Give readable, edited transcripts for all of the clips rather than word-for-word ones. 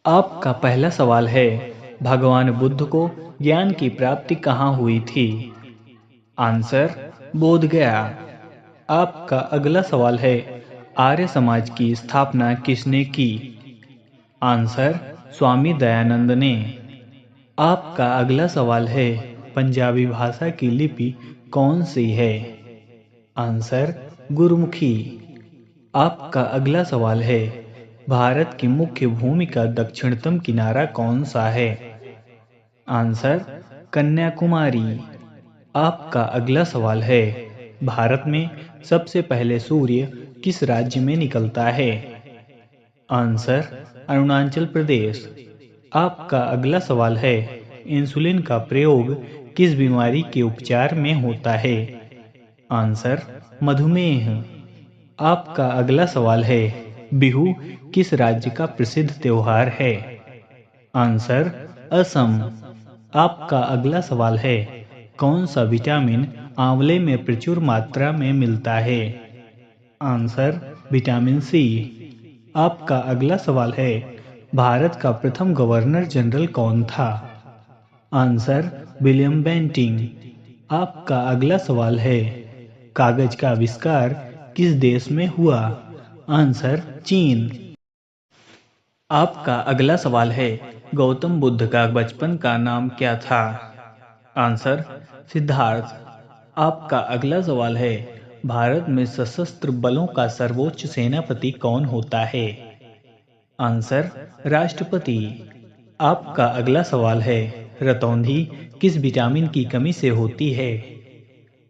आपका पहला सवाल है, भगवान बुद्ध को ज्ञान की प्राप्ति कहाँ हुई थी? आंसर, बोध गया। आपका अगला सवाल है, आर्य समाज की स्थापना किसने की? आंसर, स्वामी दयानंद ने। आपका अगला सवाल है, पंजाबी भाषा की लिपि कौन सी है? आंसर, गुरुमुखी। आपका अगला सवाल है, भारत की मुख्य भूमि का दक्षिणतम किनारा कौन सा है? आंसर, कन्याकुमारी। आपका अगला सवाल है, भारत में सबसे पहले सूर्य किस राज्य में निकलता है? आंसर, अरुणाचल प्रदेश। आपका अगला सवाल है, इंसुलिन का प्रयोग किस बीमारी के उपचार में होता है? आंसर, मधुमेह। आपका अगला सवाल है, बिहू किस राज्य का प्रसिद्ध त्योहार है? आंसर, असम। आपका अगला सवाल है, कौन सा विटामिन आंवले में प्रचुर मात्रा में मिलता है? Answer, vitamin C. आपका अगला सवाल है, भारत का प्रथम गवर्नर जनरल कौन था? Answer, William Bentinck. आपका अगला सवाल है, कागज का आविष्कार किस देश में हुआ? आंसर, चीन। आपका अगला सवाल है, गौतम बुद्ध का बचपन का नाम क्या था? आंसर, सिद्धार्थ। आपका अगला सवाल है, भारत में सशस्त्र बलों का सर्वोच्च सेनापति कौन होता है? आंसर, राष्ट्रपति। आपका अगला सवाल है, रतौंधी किस विटामिन की कमी से होती है?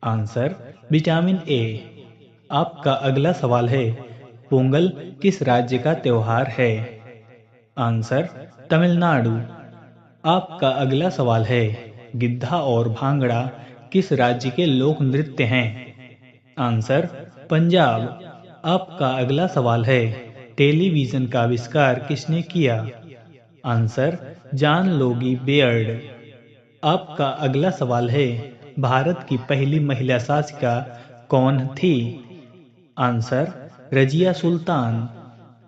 Answer, vitamin A. आपका अगला सवाल है, पोंगल किस राज्य का त्योहार है? आंसर, तमिलनाडु। आपका अगला सवाल है, गिद्धा और भांगड़ा किस राज्य के लोक नृत्य हैं? आंसर, पंजाब। आपका अगला सवाल है, टेलीविजन का आविष्कार किसने किया? Answer, John Logie Baird. आपका अगला सवाल है, भारत की पहली महिला शासिका कौन थी? आंसर, रजिया सुल्तान।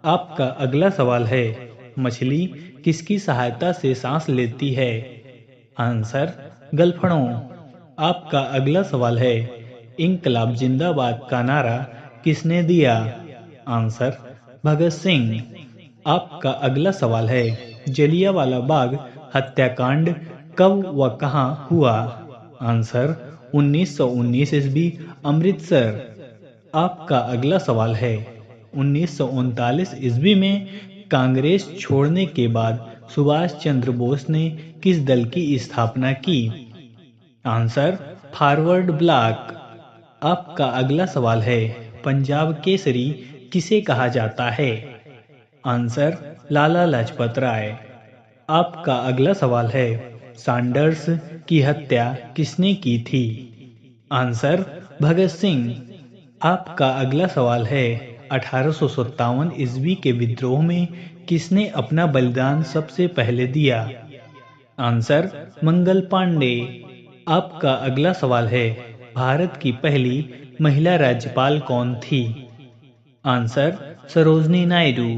आपका अगला सवाल है, मछली किसकी सहायता से सांस लेती है? आंसर, गलफड़ों। आपका अगला सवाल है, इंकलाब जिंदाबाद का नारा किसने दिया? आंसर, भगत सिंह। आपका अगला सवाल है, जलियांवाला बाग हत्याकांड कब व कहाँ हुआ? आंसर, 1919 ईस्वी, अमृतसर। आपका अगला सवाल है, 1939 ईस्वी में कांग्रेस छोड़ने के बाद सुभाष चंद्र बोस ने किस दल की स्थापना की? Answer, forward block. आपका अगला सवाल है, पंजाब केसरी किसे कहा जाता है? आंसर, लाला लाजपत राय। आपका अगला सवाल है, सैंडर्स की हत्या किसने की थी? आंसर, भगत सिंह। आपका अगला सवाल है, 1857 ईस्वी के विद्रोह में किसने अपना बलिदान सबसे पहले दिया? आंसर, मंगल पांडे। आपका अगला सवाल है, भारत की पहली महिला राज्यपाल कौन थी? आंसर, सरोजनी नायडू।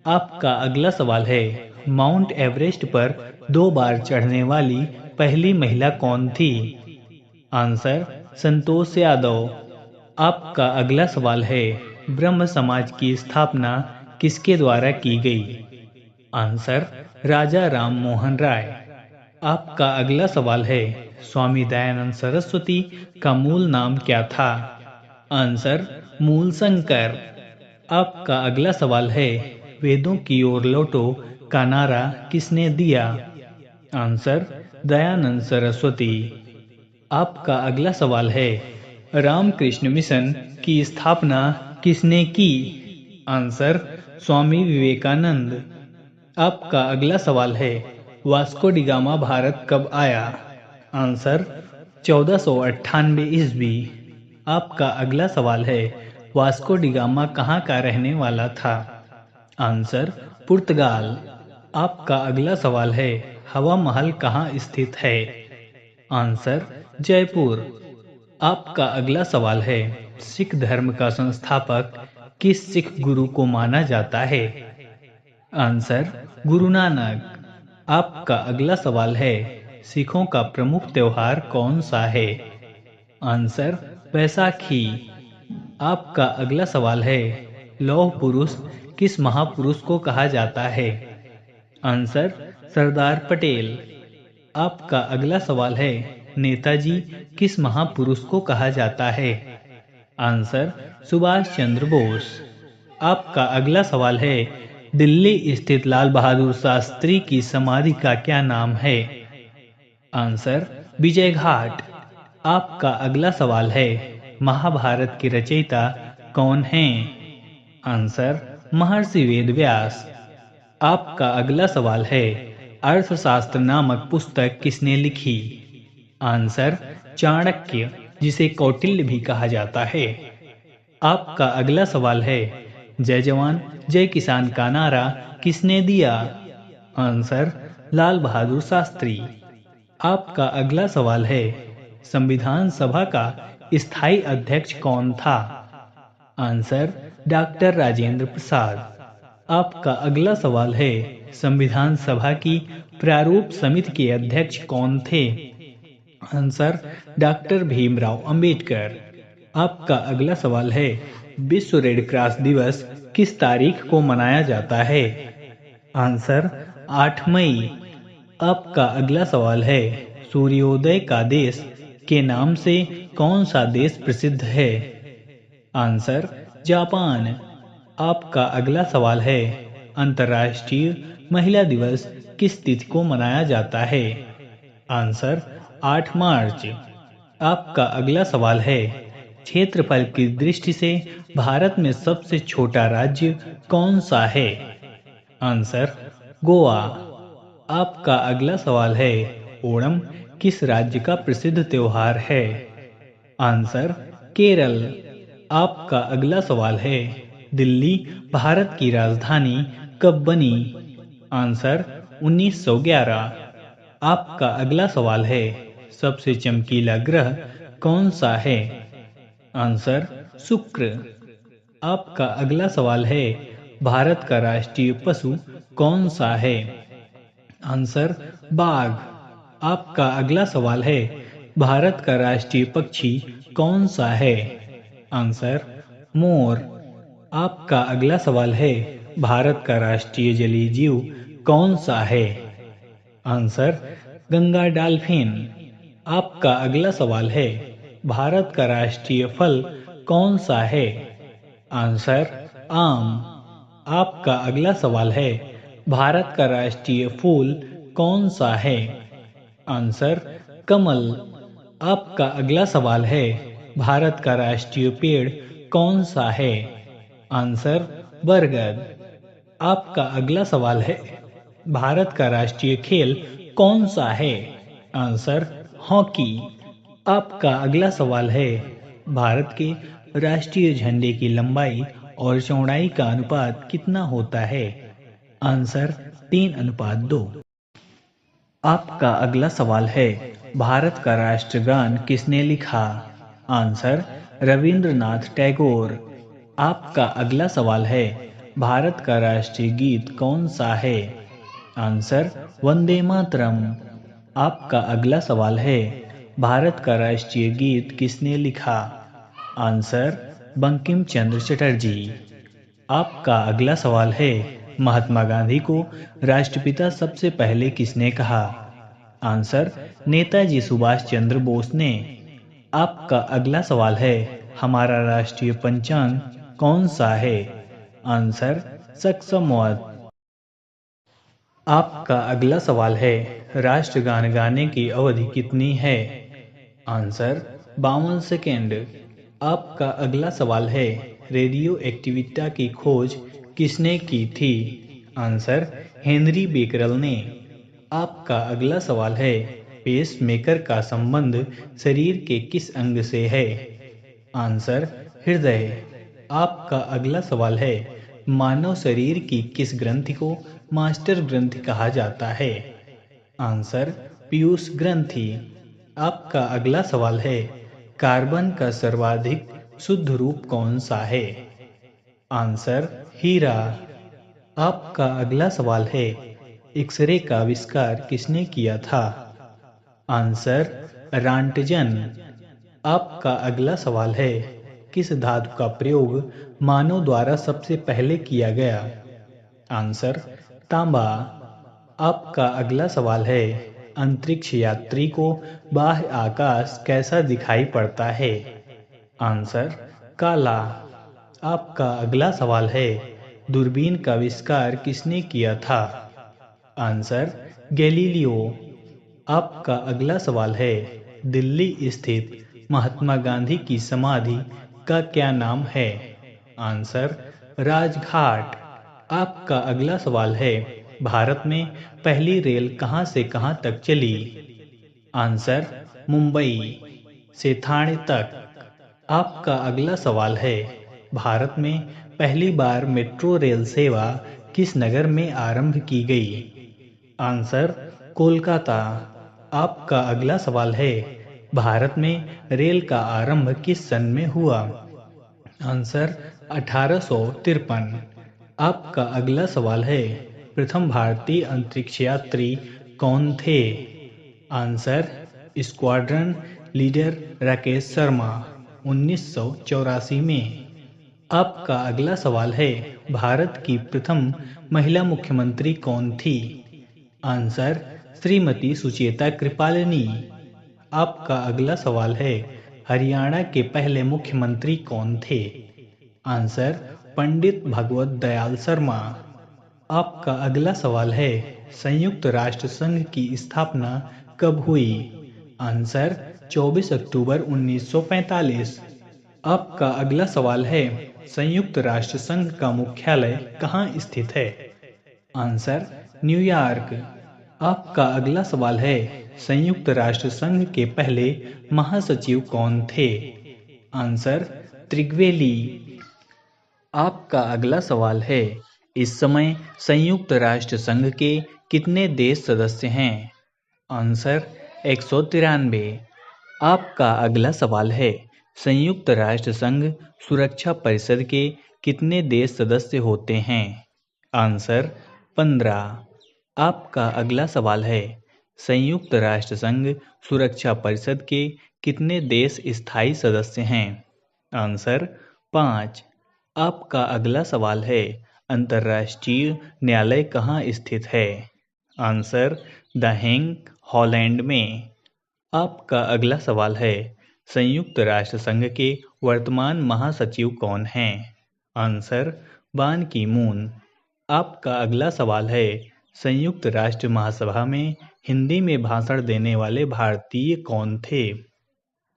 आपका अगला सवाल है, माउंट एवरेस्ट पर 2 बार चढ़ने वाली पहली महिला कौन थी? आंसर, संतोष यादव। आपका अगला सवाल है, ब्रह्म समाज की स्थापना किसके द्वारा की गई? आंसर, राजा राम मोहन राय। आपका अगला सवाल है, स्वामी दयानंद सरस्वती का मूल नाम क्या था? आंसर, मूल शंकर। आपका अगला सवाल है, वेदों की ओर लौटो का नारा किसने दिया? आंसर, दयानंद सरस्वती। आपका अगला सवाल है, रामकृष्ण मिशन की स्थापना किसने की? आंसर, स्वामी विवेकानंद। आपका अगला सवाल है, वास्को डी गामा भारत कब आया? आंसर, 1498 ईस्वी। आपका अगला सवाल है, वास्को डी गामा कहाँ का रहने वाला था? आंसर, पुर्तगाल। आपका अगला सवाल है, हवा महल कहाँ स्थित है? आंसर, जयपुर। आपका अगला सवाल है, सिख धर्म का संस्थापक किस सिख गुरु को माना जाता है? आंसर गुरु नानक। आपका अगला सवाल है, सिखों का प्रमुख त्योहार कौन सा है? आंसर बैसाखी। आपका अगला सवाल है, लौह पुरुष किस महापुरुष को कहा जाता है? आंसर सरदार पटेल। आपका अगला सवाल है, नेताजी किस महापुरुष को कहा जाता है? आंसर सुभाष चंद्र बोस। आपका अगला सवाल है, दिल्ली स्थित लाल बहादुर शास्त्री की समाधि का क्या नाम है? आंसर विजय घाट। आपका अगला सवाल है, महाभारत के रचयिता कौन हैं? आंसर महर्षि वेदव्यास। आपका अगला सवाल है, अर्थशास्त्र नामक पुस्तक किसने लिखी? आंसर चाणक्य, जिसे कौटिल्य भी कहा जाता है। आपका अगला सवाल है, जय जवान जय किसान का नारा किसने दिया? आंसर लाल बहादुर शास्त्री। आपका अगला सवाल है, संविधान सभा का स्थायी अध्यक्ष कौन था? Answer doctor Rajendra Prasad. आपका अगला सवाल है, संविधान सभा की प्रारूप समिति के अध्यक्ष कौन थे? Answer doctor Bhimrao Ambedkar. आपका अगला सवाल है, विश्व रेड क्रॉस दिवस किस तारीख को मनाया जाता है? आंसर 8 मई। आपका अगला सवाल है, सूर्योदय का देश के नाम से कौन सा देश प्रसिद्ध है? Answer Japan. आपका अगला सवाल है, अंतर्राष्ट्रीय महिला दिवस किस तिथि को मनाया जाता है? आंसर 8 मार्च। आपका अगला सवाल है, क्षेत्रफल की दृष्टि से भारत में सबसे छोटा राज्य कौन सा है? आंसर गोवा। आपका अगला सवाल है, ओणम किस राज्य का प्रसिद्ध त्योहार है? आंसर केरल। आपका अगला सवाल है, दिल्ली भारत की राजधानी कब बनी? आंसर 1911। आपका अगला सवाल है, सबसे चमकीला ग्रह कौन सा है? आंसर शुक्र। आपका अगला सवाल है, भारत का राष्ट्रीय पशु कौन सा है? आंसर बाघ। आपका अगला सवाल है, भारत का राष्ट्रीय पक्षी कौन सा है? Answer more. आपका अगला सवाल है, भारत का राष्ट्रीय जलीय जीव कौन सा है? Answer Ganga dolphin. आपका अगला सवाल है, भारत का राष्ट्रीय फल कौन सा है? आंसर आम। आपका अगला सवाल है, भारत का राष्ट्रीय फूल कौन सा है? आंसर कमल। आपका अगला सवाल है, भारत का राष्ट्रीय पेड़ कौन सा है? आंसर बरगद। आपका अगला सवाल है, भारत का राष्ट्रीय खेल कौन सा है? Answer hockey. आपका अगला सवाल है, भारत के राष्ट्रीय झंडे की लंबाई और चौड़ाई का अनुपात कितना होता है? आंसर 3:2। आपका अगला सवाल है, भारत का राष्ट्रगान किसने लिखा? आंसर रविंद्रनाथ टैगोर। आपका अगला सवाल है, भारत का राष्ट्रीय गीत कौन सा है? आंसर वंदे मातरम। आपका अगला सवाल है, भारत का राष्ट्रीय गीत किसने लिखा? आंसर बंकिम चंद्र चटर्जी। आपका अगला सवाल है, महात्मा गांधी को राष्ट्रपिता सबसे पहले किसने कहा? आंसर नेताजी सुभाष चंद्र बोस ने। आपका अगला सवाल है, हमारा राष्ट्रीय पंचांग कौन सा है? आंसर सक्समवत। आपका अगला सवाल है, राष्ट्रगान गाने की अवधि कितनी है? Answer 52 second. आपका अगला सवाल है, रेडियो एक्टिविटा की खोज किसने की थी? आंसर हेनरी बेकरल ने। आपका अगला सवाल है, पेसमेकर का संबंध शरीर के किस अंग से है? आंसर हृदय। आपका अगला सवाल है, मानव शरीर की किस ग्रंथि को मास्टर ग्रंथि कहा जाता है? आंसर पीयूष ग्रंथि। आपका अगला सवाल है, कार्बन का सर्वाधिक शुद्ध रूप कौन सा है? आंसर हीरा। आपका अगला सवाल है, एक्सरे का आविष्कार किसने किया था? आंसर, रांटजन। आपका अगला सवाल है, किस धातु का प्रयोग मानव द्वारा सबसे पहले किया गया? आंसर, तांबा। आपका अगला सवाल है, अंतरिक्ष यात्री को बाह्य आकाश कैसा दिखाई पड़ता है? आंसर, काला। आपका अगला सवाल है, दूरबीन का आविष्कार किसने किया था? Answer, Galileo. आपका अगला सवाल है, दिल्ली स्थित महात्मा गांधी की समाधि का क्या नाम है? आंसर, राजघाट। आपका अगला सवाल है, भारत में पहली रेल कहाँ से कहाँ तक चली? आंसर, मुंबई से ठाणे तक। आपका अगला सवाल है, भारत में पहली बार मेट्रो रेल सेवा किस नगर में आरंभ की गई? आंसर, कोलकाता। आपका अगला सवाल है, भारत में रेल का आरंभ किस सन में हुआ? आंसर, 1853। आपका अगला सवाल है, प्रथम भारतीय अंतरिक्ष यात्री कौन थे? Answer, squadron leader Rakesh Sharma, 1984 में। आपका अगला सवाल है, भारत की प्रथम महिला मुख्यमंत्री कौन थी? आंसर, श्रीमती सुचेता कृपालिनी। आपका अगला सवाल है, हरियाणा के पहले मुख्यमंत्री कौन थे? आंसर, पंडित भगवत दयाल शर्मा। आपका अगला सवाल है, संयुक्त राष्ट्र संघ की स्थापना कब हुई? आंसर, 24 अक्टूबर 1945। आपका अगला सवाल है, संयुक्त राष्ट्र संघ का मुख्यालय कहाँ स्थित है? Answer, New York. आपका अगला सवाल है, संयुक्त राष्ट्र संघ के पहले महासचिव कौन थे? आंसर, त्रिग्वेली। आपका अगला सवाल है, इस समय संयुक्त राष्ट्र संघ के कितने देश सदस्य हैं? आंसर, 193। आपका अगला सवाल है, संयुक्त राष्ट्र संघ सुरक्षा परिषद के कितने देश सदस्य होते हैं? आंसर, 15। आपका अगला सवाल है, संयुक्त राष्ट्र संघ सुरक्षा परिषद के कितने देश स्थायी सदस्य हैं? आंसर, 5। आपका अगला सवाल है, अंतर्राष्ट्रीय न्यायालय कहाँ स्थित है? आंसर, द हेग, हॉलैंड में। आपका अगला सवाल है, संयुक्त राष्ट्र संघ के वर्तमान महासचिव कौन हैं? आंसर, बान की मून। आपका अगला सवाल है, संयुक्त राष्ट्र महासभा में हिंदी में भाषण देने वाले भारतीय कौन थे?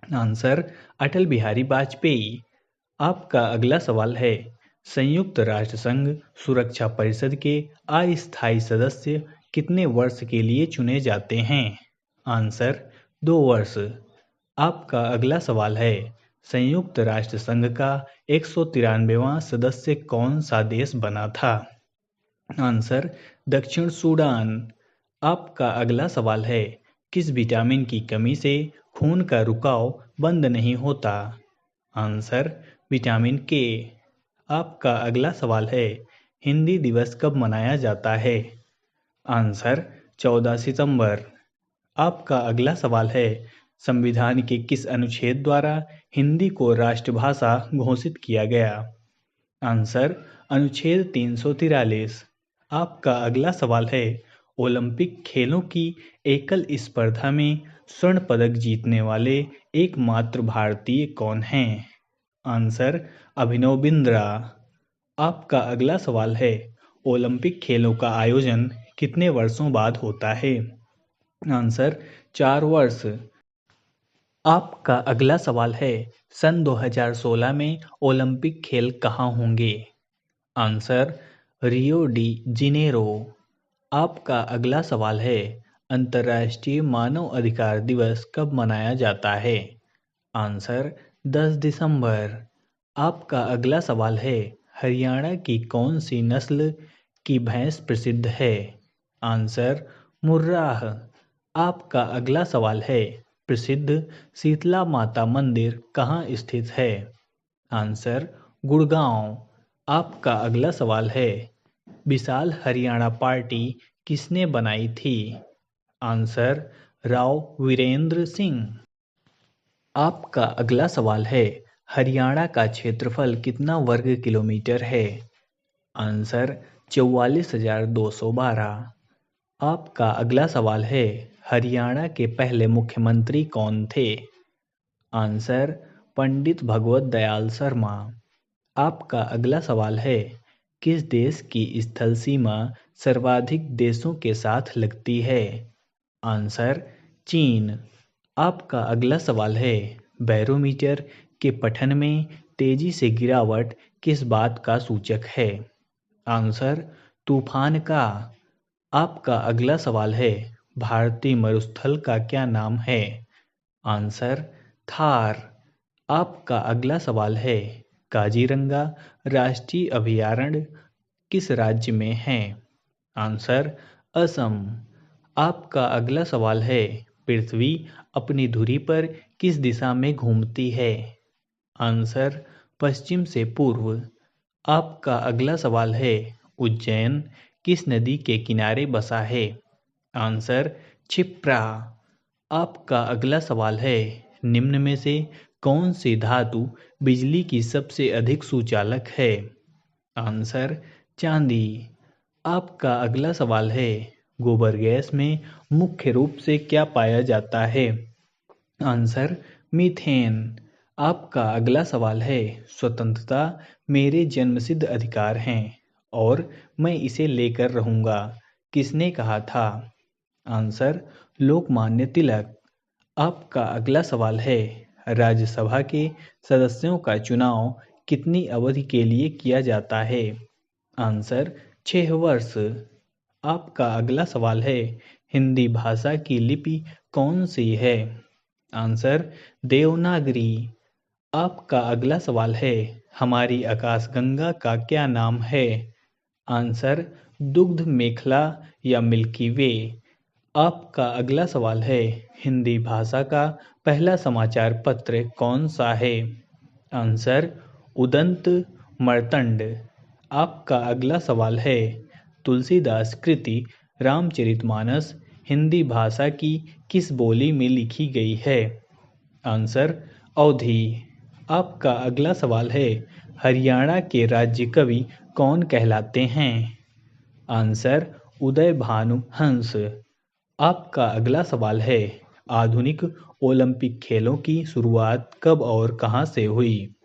आंसर, अटल बिहारी वाजपेयी। आपका अगला सवाल है, संयुक्त राष्ट्र संघ सुरक्षा परिषद के अस्थायी सदस्य कितने वर्ष के लिए चुने जाते हैं? आंसर, 2 वर्ष। आपका अगला सवाल है, संयुक्त राष्ट्र संघ का 193वां सदस्य कौन सा देश बना था? आंसर, दक्षिण सूडान। आपका अगला सवाल है, किस विटामिन की कमी से खून का रुकाव बंद नहीं होता? आंसर, विटामिन के। आपका अगला सवाल है, हिंदी दिवस कब मनाया जाता है? आंसर, 14 सितंबर। आपका अगला सवाल है, संविधान के किस अनुच्छेद द्वारा हिंदी को राष्ट्रभाषा घोषित किया गया? आंसर, अनुच्छेद 343। आपका अगला सवाल है, ओलंपिक खेलों की एकल स्पर्धा में स्वर्ण पदक जीतने वाले एकमात्र भारतीय कौन हैं? आंसर, अभिनव बिंद्रा। आपका अगला सवाल है, ओलंपिक खेलों का आयोजन कितने वर्षों बाद होता है? आंसर, 4 वर्ष। आपका अगला सवाल है, सन 2016 में ओलंपिक खेल कहाँ होंगे? Answer, Rio de Janeiro. आपका अगला सवाल है, अंतर्राष्ट्रीय मानव अधिकार दिवस कब मनाया जाता है? आंसर, 10 दिसंबर। आपका अगला सवाल है, हरियाणा की कौन सी नस्ल की भैंस प्रसिद्ध है? आंसर, मुर्राह। आपका अगला सवाल है, प्रसिद्ध शीतला माता मंदिर कहाँ स्थित है? आंसर, गुड़गांव। आपका अगला सवाल है, विशाल हरियाणा पार्टी किसने बनाई थी? आंसर राव वीरेंद्र सिंह। आपका अगला सवाल है, हरियाणा का क्षेत्रफल कितना वर्ग किलोमीटर है? आंसर 44,212। आपका अगला सवाल है, हरियाणा के पहले मुख्यमंत्री कौन थे? आंसर पंडित भगवत दयाल शर्मा। आपका अगला सवाल है, किस देश की स्थल सीमा सर्वाधिक देशों के साथ लगती है? आंसर चीन। आपका अगला सवाल है, बैरोमीटर के पठन में तेजी से गिरावट किस बात का सूचक है? आंसर तूफान का। आपका अगला सवाल है, भारतीय मरुस्थल का क्या नाम है? आंसर थार। आपका अगला सवाल है, काजीरंगा राष्ट्रीय अभयारण्य किस राज्य में है? आंसर असम। आपका अगला सवाल है, पृथ्वी अपनी धुरी पर किस दिशा में घूमती है? आंसर पश्चिम से पूर्व। आपका अगला सवाल है, उज्जैन किस नदी के किनारे बसा है? आंसर क्षिप्रा। आपका अगला सवाल है, निम्न में से कौन सी धातु बिजली की सबसे अधिक सुचालक है? आंसर चांदी। आपका अगला सवाल है, गोबर गैस में मुख्य रूप से क्या पाया जाता है? Answer methane. आपका अगला सवाल है, स्वतंत्रता मेरे जन्मसिद्ध अधिकार हैं और मैं इसे लेकर रहूंगा, किसने कहा था? आंसर लोकमान्य तिलक। आपका अगला सवाल है, राज्यसभा के सदस्यों का चुनाव कितनी अवधि के लिए किया जाता है? आंसर 6 वर्ष। आपका अगला सवाल है, हिंदी भाषा की लिपि कौन सी है? आंसर देवनागरी। आपका अगला सवाल है, हमारी आकाशगंगा का क्या नाम है? आंसर दुग्ध मेखला या मिल्की वे। आपका अगला सवाल है, हिंदी भाषा का पहला समाचार पत्र कौन सा है? आंसर उदंत मर्तंड। आपका अगला सवाल है, तुलसीदास कृति रामचरितमानस हिंदी भाषा की किस बोली में लिखी गई है? आंसर अवधी। आपका अगला सवाल है, हरियाणा के राज्य कवि कौन कहलाते हैं? आंसर उदय भानु हंस। आपका अगला सवाल है, आधुनिक ओलंपिक खेलों की शुरुआत कब और कहां से हुई?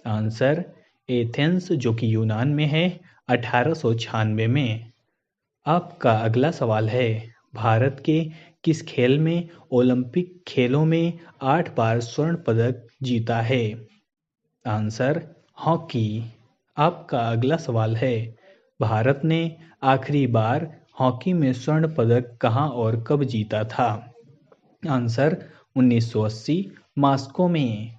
आंसर एथेंस जो कि यूनान में है, 1896 में। आपका अगला सवाल है, भारत के किस खेल में ओलंपिक खेलों में 8 बार स्वर्ण पदक जीता है? Answer hockey. आपका अगला सवाल है, भारत ने आखिरी बार हॉकी में स्वर्ण पदक कहां और कब जीता था? आंसर 1980 मास्को में।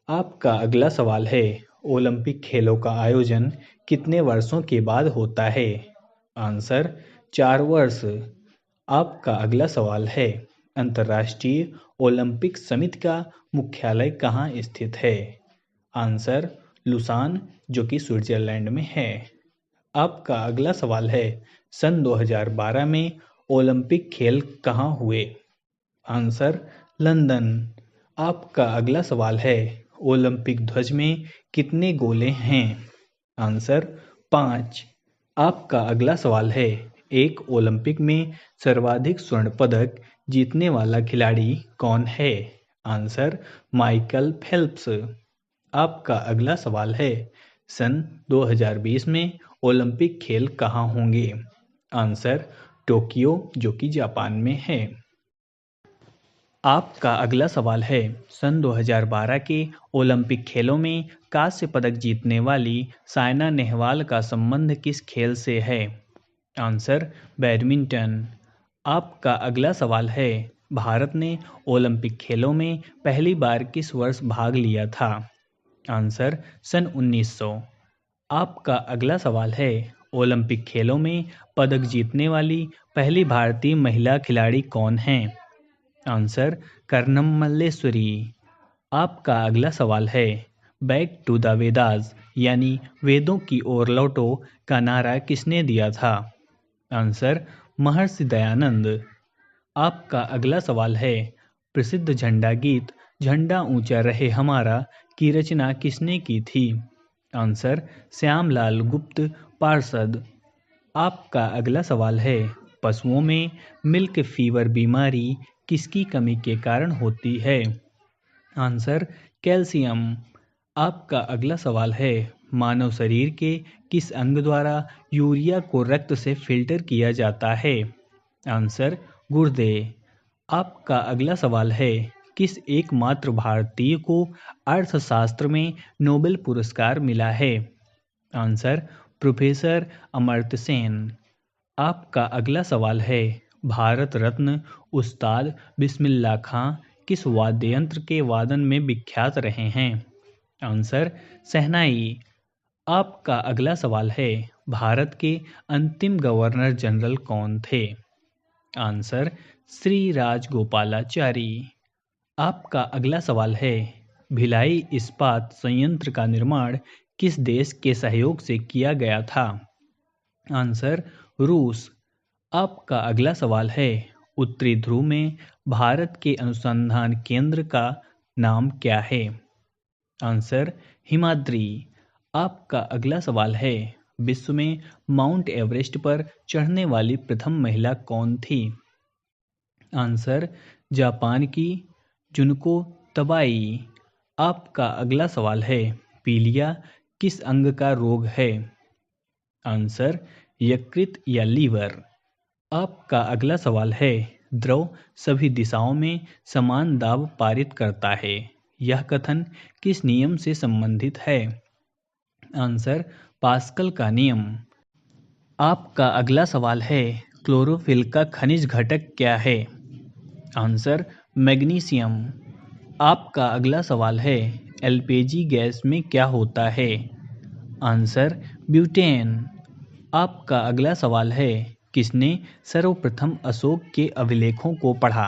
आपका अगला सवाल है, ओलंपिक खेलों का आयोजन कितने वर्षों के बाद होता है? आंसर 4 वर्ष। आपका अगला सवाल है, अंतर्राष्ट्रीय ओलंपिक समिति का मुख्यालय कहाँ स्थित है? आंसर लुसान जो कि स्विट्जरलैंड में है। आपका अगला सवाल है, सन 2012 में ओलंपिक खेल कहाँ हुए? Answer London. आपका अगला सवाल है, ओलंपिक ध्वज में कितने गोले हैं? आंसर 5। आपका अगला सवाल है, एक ओलंपिक में सर्वाधिक स्वर्ण पदक जीतने वाला खिलाड़ी कौन है? Answer Michael Phelps. आपका अगला सवाल है, सन 2020 में ओलंपिक खेल कहाँ होंगे? आंसर टोक्यो जो कि जापान में है। आपका अगला सवाल है, सन 2012 के ओलंपिक खेलों में कांस्य पदक जीतने वाली सायना नेहवाल का संबंध किस खेल से है? Answer badminton. आपका अगला सवाल है, भारत ने ओलंपिक खेलों में पहली बार किस वर्ष भाग लिया था? आंसर सन 1900। आपका अगला सवाल है, ओलंपिक खेलों में पदक जीतने वाली पहली भारतीय महिला खिलाड़ी कौन हैं? आंसर कर्णम मल्लेश्वरी। आपका अगला सवाल है, बैक टू द वेदास यानी वेदों की ओर लौटो का नारा किसने दिया था? आंसर, महर्षि दयानंद। आपका अगला सवाल है, प्रसिद्ध झंडा गीत झंडा ऊंचा रहे हमारा की रचना किसने की थी? आंसर, श्यामलाल गुप्त पार्षद। आपका अगला सवाल है, पशुओं में मिल्क फीवर बीमारी किसकी कमी के कारण होती है? Answer, calcium. आपका अगला सवाल है, मानव शरीर के किस अंग द्वारा यूरिया को रक्त से फिल्टर किया जाता है? आंसर, गुर्दे। आपका अगला सवाल है, किस एकमात्र भारतीय को अर्थशास्त्र में नोबेल पुरस्कार मिला है? Answer, professor Amartya Sen. आपका अगला सवाल है, भारत रत्न उस्ताद बिस्मिल्लाह खां किस वाद्य यंत्र के वादन में विख्यात रहे हैं? आंसर, शहनाई। आपका अगला सवाल है, भारत के अंतिम गवर्नर जनरल कौन थे? आंसर, श्री राजगोपालाचारी। आपका अगला सवाल है, भिलाई इस्पात संयंत्र का निर्माण किस देश के सहयोग से किया गया था? आंसर, रूस। आपका अगला सवाल है, उत्तरी ध्रुव में भारत के अनुसंधान केंद्र का नाम क्या है? आंसर, हिमाद्री। आपका अगला सवाल है, विश्व में माउंट एवरेस्ट पर चढ़ने वाली प्रथम महिला कौन थी? आंसर, जापान की जुनको तबाई। आपका अगला सवाल है, पीलिया किस अंग का रोग है? आंसर, यकृत या लीवर। आपका अगला सवाल है, द्रव सभी दिशाओं में समान दाब पारित करता है, यह कथन किस नियम से संबंधित है? आंसर, पास्कल का नियम। आपका अगला सवाल है, क्लोरोफिल का खनिज घटक क्या है? Answer, magnesium. आपका अगला सवाल है, एलपीजी गैस में क्या होता है? Answer, butane. आपका अगला सवाल है, किसने सर्वप्रथम अशोक के अभिलेखों को पढ़ा?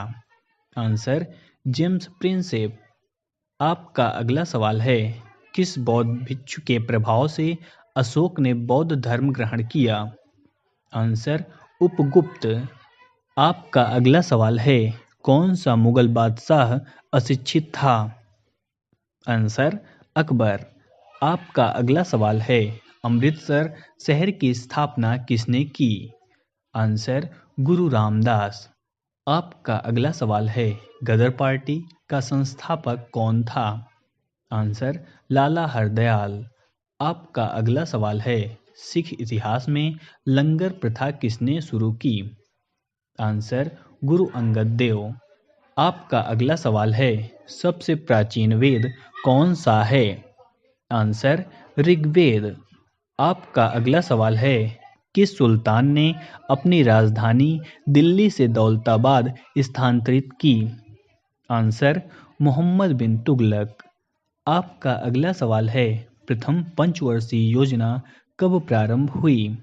Answer, James Prinsep. आपका अगला सवाल है, किस बौद्ध भिक्षु के प्रभाव से अशोक ने बौद्ध धर्म ग्रहण किया? आंसर, उपगुप्त। आपका अगला सवाल है, कौन सा मुगल बादशाह अशिक्षित था? आंसर, अकबर। आपका अगला सवाल है, अमृतसर शहर की स्थापना किसने की? आंसर, गुरु रामदास। आपका अगला सवाल है, गदर पार्टी का संस्थापक कौन था? आंसर, लाला हरदयाल। आपका अगला सवाल है, सिख इतिहास में लंगर प्रथा किसने शुरू की? आंसर, गुरु अंगद देव। आपका अगला सवाल है, सबसे प्राचीन वेद कौन सा है? आंसर, ऋग्वेद। आपका अगला सवाल है, किस सुल्तान ने अपनी राजधानी दिल्ली से दौलताबाद स्थानांतरित की? आंसर, मोहम्मद बिन तुगलक। आपका अगला सवाल है, प्रथम पंचवर्षीय योजना कब प्रारंभ हुई?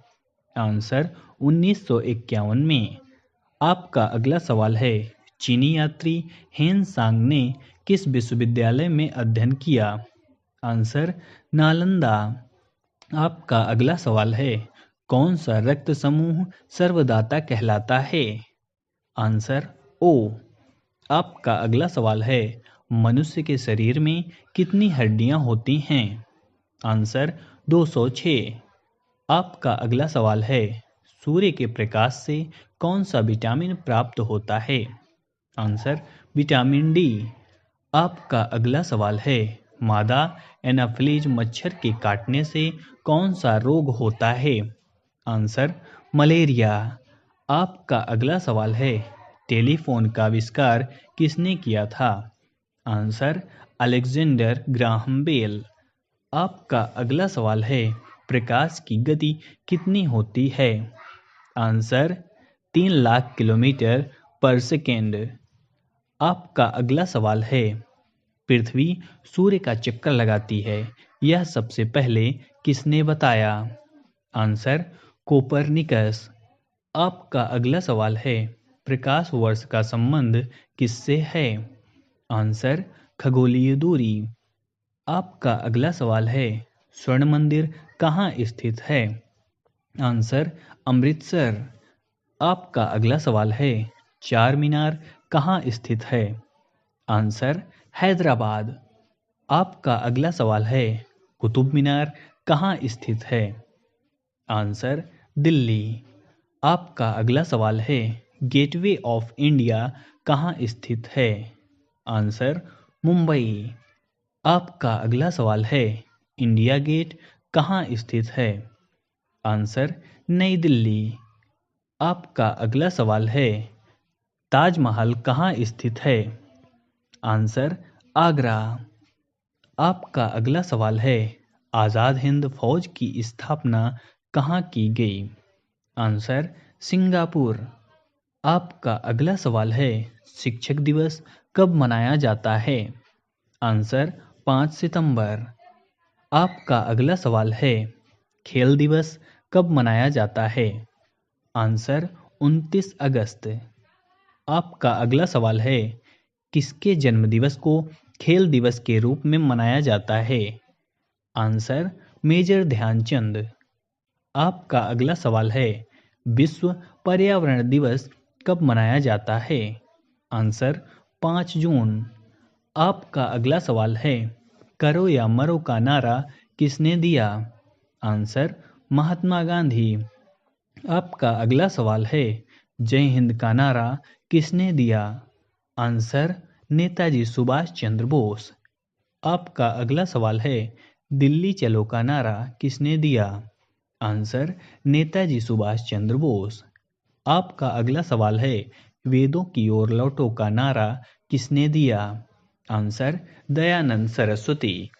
आंसर, 1951 में। आपका अगला सवाल है, चीनी यात्री हेन सांग ने किस विश्वविद्यालय में अध्ययन किया? आंसर, नालंदा। आपका अगला सवाल है, कौन सा रक्त समूह सर्वदाता कहलाता है? आंसर, ओ। आपका अगला सवाल है, मनुष्य के शरीर में कितनी हड्डियां होती हैं? आंसर, 206। आपका अगला सवाल है, सूर्य के प्रकाश से कौन सा विटामिन प्राप्त होता है? Answer, vitamin D. आपका अगला सवाल है, मादा एनाफिलीज मच्छर के काटने से कौन सा रोग होता है? Answer, malaria. आपका अगला सवाल है, टेलीफोन का आविष्कार किसने किया था? Answer, Alexander Graham Bell. आपका अगला सवाल है, प्रकाश की गति कितनी होती है? आंसर, 3 लाख किलोमीटर पर सेकेंड। आपका अगला सवाल है, पृथ्वी सूर्य का चक्कर लगाती है, यह सबसे पहले किसने बताया? Answer, Copernicus. आपका अगला सवाल है, प्रकाश वर्ष का संबंध किससे है? आंसर, खगोलीय दूरी। आपका अगला सवाल है, स्वर्ण मंदिर कहाँ स्थित है? आंसर अमृतसर। आपका अगला सवाल है, चार मीनार कहाँ स्थित है? आंसर हैदराबाद। आपका अगला सवाल है, कुतुब मीनार कहाँ स्थित है? आंसर दिल्ली। आपका अगला सवाल है, गेटवे ऑफ इंडिया कहाँ स्थित है? आंसर मुंबई। आपका अगला सवाल है, इंडिया गेट कहाँ स्थित है? आंसर नई दिल्ली। आपका अगला सवाल है, ताजमहल कहाँ स्थित है? आंसर आगरा। आपका अगला सवाल है, आज़ाद हिंद फौज की स्थापना कहाँ की गई? Answer Singapore. आपका अगला सवाल है, शिक्षक दिवस कब मनाया जाता है? आंसर 5 सितंबर। आपका अगला सवाल है, खेल दिवस कब मनाया जाता है? आंसर 29 अगस्त। आपका अगला सवाल है, किसके जन्मदिवस को खेल दिवस के रूप में मनाया जाता है? Answer major Dhyan Chand. आपका अगला सवाल है, विश्व पर्यावरण दिवस कब मनाया जाता है? आंसर 5 जून। आपका अगला सवाल है, करो या मरो का नारा किसने दिया? आंसर महात्मा गांधी। आपका अगला सवाल है, जय हिंद का नारा किसने दिया? आंसर नेताजी सुभाष चंद्र बोस। आपका अगला सवाल है, दिल्ली चलो का नारा किसने दिया? आंसर नेताजी सुभाष चंद्र बोस। आपका अगला सवाल है, वेदों की ओर लौटो का नारा किसने दिया? आंसर दयानंद सरस्वती।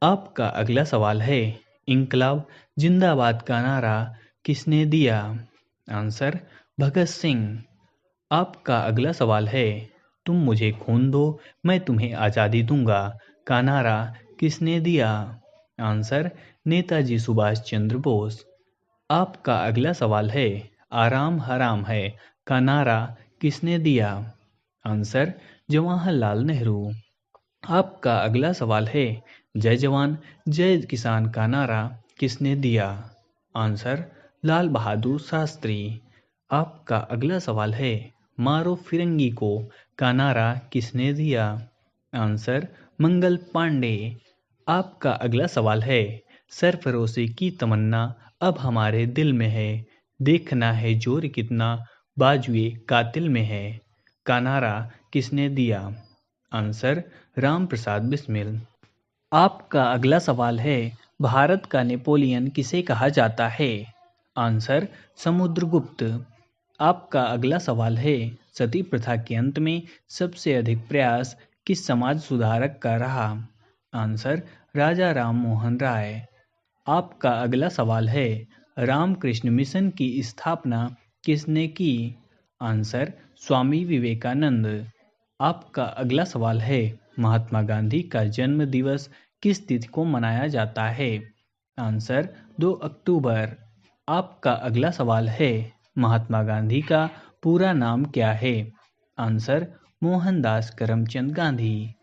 आपका अगला सवाल है, इंकलाब जिंदाबाद का नारा किसने दिया? आंसर भगत सिंह। आपका अगला सवाल है, तुम मुझे खून दो मैं तुम्हें आज़ादी दूंगा का नारा किसने दिया? आंसर नेताजी सुभाष चंद्र बोस। आपका अगला सवाल है, आराम हराम है का नारा किसने दिया? आंसर जवाहरलाल नेहरू। आपका अगला सवाल है, जय जवान जय किसान का नारा किसने दिया? आंसर लाल बहादुर शास्त्री। आपका अगला सवाल है, मारो फिरंगी को का नारा किसने दिया? आंसर मंगल पांडे। आपका अगला सवाल है, सरफरोशी की तमन्ना अब हमारे दिल में है, देखना है जोर कितना बाजुए कातिल में है का नारा किसने दिया? आंसर राम प्रसाद बिस्मिल। आपका अगला सवाल है, भारत का नेपोलियन किसे कहा जाता है? आंसर समुद्रगुप्त। आपका अगला सवाल है, सती प्रथा के अंत में सबसे अधिक प्रयास किस समाज सुधारक का रहा? आंसर राजा राम मोहन राय। आपका अगला सवाल है, रामकृष्ण मिशन की स्थापना किसने की? आंसर स्वामी विवेकानंद। आपका अगला सवाल है, महात्मा गांधी का जन्म दिवस किस तिथि को मनाया जाता है? आंसर 2 अक्टूबर। आपका अगला सवाल है, महात्मा गांधी का पूरा नाम क्या है? आंसर मोहनदास करमचंद गांधी।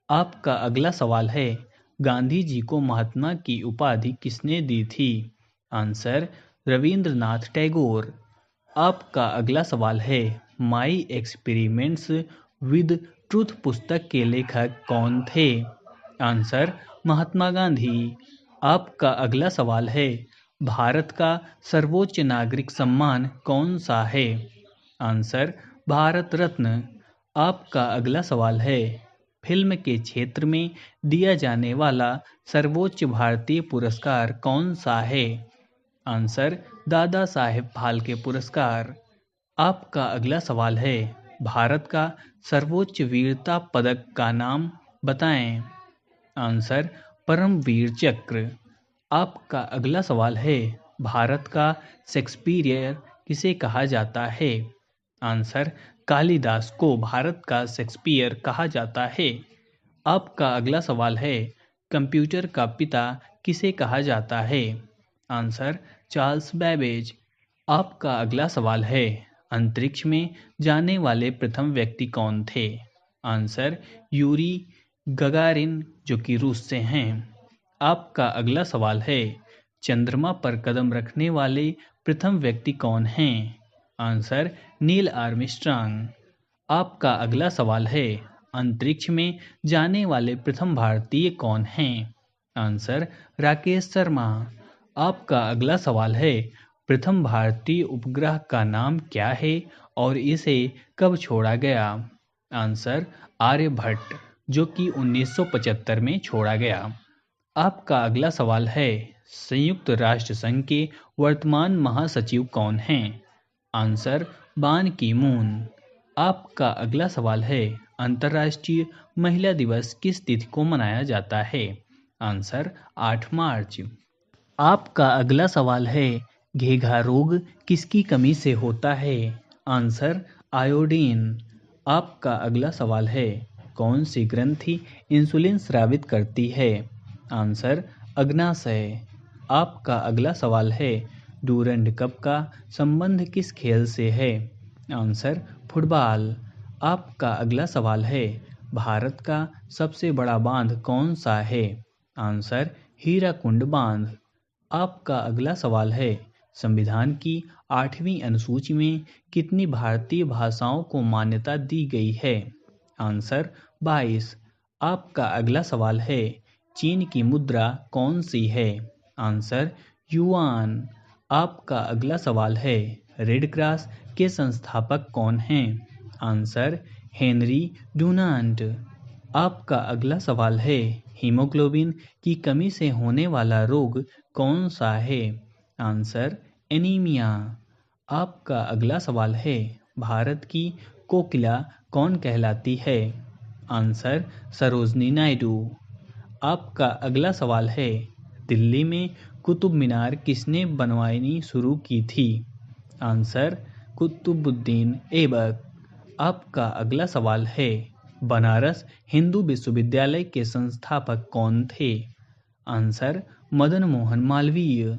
आपका अगला सवाल है, गांधी जी को महात्मा की उपाधि किसने दी थी? आंसर रविंद्रनाथ टैगोर। आपका अगला सवाल है, माई एक्सपेरिमेंट्स विद ट्रूथ पुस्तक के लेखक कौन थे? आंसर महात्मा गांधी। आपका अगला सवाल है, भारत का सर्वोच्च नागरिक सम्मान कौन सा है? आंसर भारत रत्न। आपका अगला सवाल है, फिल्म के क्षेत्र में दिया जाने वाला सर्वोच्च भारतीय पुरस्कार कौन सा है? आंसर दादा साहेब फाल्के पुरस्कार। आपका अगला सवाल है, भारत का सर्वोच्च वीरता पदक का नाम बताएं। आंसर परमवीर चक्र। आपका अगला सवाल है, भारत का शेक्सपियर किसे कहा जाता है? आंसर कालिदास को भारत का शेक्सपियर कहा जाता है। आपका अगला सवाल है, कंप्यूटर का पिता किसे कहा जाता है? Answer Charles Babbage. आपका अगला सवाल है, अंतरिक्ष में जाने वाले प्रथम व्यक्ति कौन थे? आंसर यूरी गगारिन जो कि रूस से हैं। आपका अगला सवाल है, चंद्रमा पर कदम रखने वाले प्रथम व्यक्ति कौन हैं? Answer, Neil Armstrong. आपका अगला सवाल है, अंतरिक्ष में जाने वाले प्रथम भारतीय कौन हैं? आंसर, राकेश शर्मा। आपका अगला सवाल है, प्रथम भारतीय उपग्रह का नाम क्या है और इसे कब छोड़ा गया? आंसर, आर्यभट्ट, जो कि 1975 में छोड़ा गया। आपका अगला सवाल है, संयुक्त राष्ट्र संघ के वर्तमान महासचिव कौन हैं? आंसर, बान की मून। आपका अगला सवाल है, अंतर्राष्ट्रीय महिला दिवस किस तिथि को मनाया जाता है? आंसर, 8 मार्च। आपका अगला सवाल है, घेघा रोग किसकी कमी से होता है? Answer, iodine. आपका अगला सवाल है, कौन सी ग्रंथि इंसुलिन स्रावित करती है? आंसर, अग्नाशय। आपका अगला सवाल है, डूरंड कप का संबंध किस खेल से है? Answer, football. आपका अगला सवाल है, भारत का सबसे बड़ा बांध कौन सा है? आंसर, हीराकुंड बांध। आपका अगला सवाल है, संविधान की 8वीं अनुसूची में कितनी भारतीय भाषाओं को मान्यता दी गई है? आंसर, 22। आपका अगला सवाल है, चीन की मुद्रा कौन सी है? Answer, yuan. आपका अगला सवाल है, रेड क्रॉस के संस्थापक कौन हैं? Answer, Henry Dunant. आपका अगला सवाल है, हीमोग्लोबिन की कमी से होने वाला रोग कौन सा है? Answer, anaemia. आपका अगला सवाल है, भारत की कोकिला कौन कहलाती है? आंसर, सरोजनी नायडू। आपका अगला सवाल है, दिल्ली में कुतुब मीनार किसने बनवानी शुरू की थी? आंसर, कुतुबुद्दीन ऐबक। आपका अगला सवाल है, बनारस हिंदू विश्वविद्यालय के संस्थापक कौन थे? आंसर, मदन मोहन मालवीय।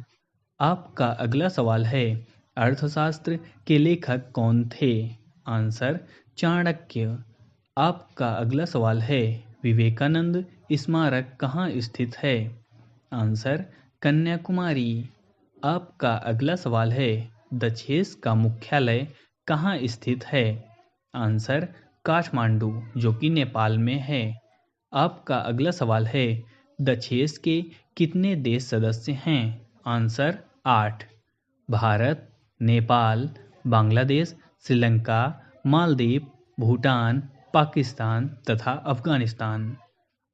आपका अगला सवाल है, अर्थशास्त्र के लेखक कौन थे? आंसर, चाणक्य। आपका अगला सवाल है, विवेकानंद स्मारक कहाँ स्थित है? आंसर, कन्याकुमारी। आपका अगला सवाल है, दक्षेस का मुख्यालय कहाँ स्थित है? आंसर, काठमांडू, जो कि नेपाल में है। आपका अगला सवाल है, दक्षेस के कितने देश सदस्य हैं? आंसर, 8। भारत, नेपाल, बांग्लादेश, श्रीलंका, मालदीव, भूटान, पाकिस्तान तथा अफगानिस्तान।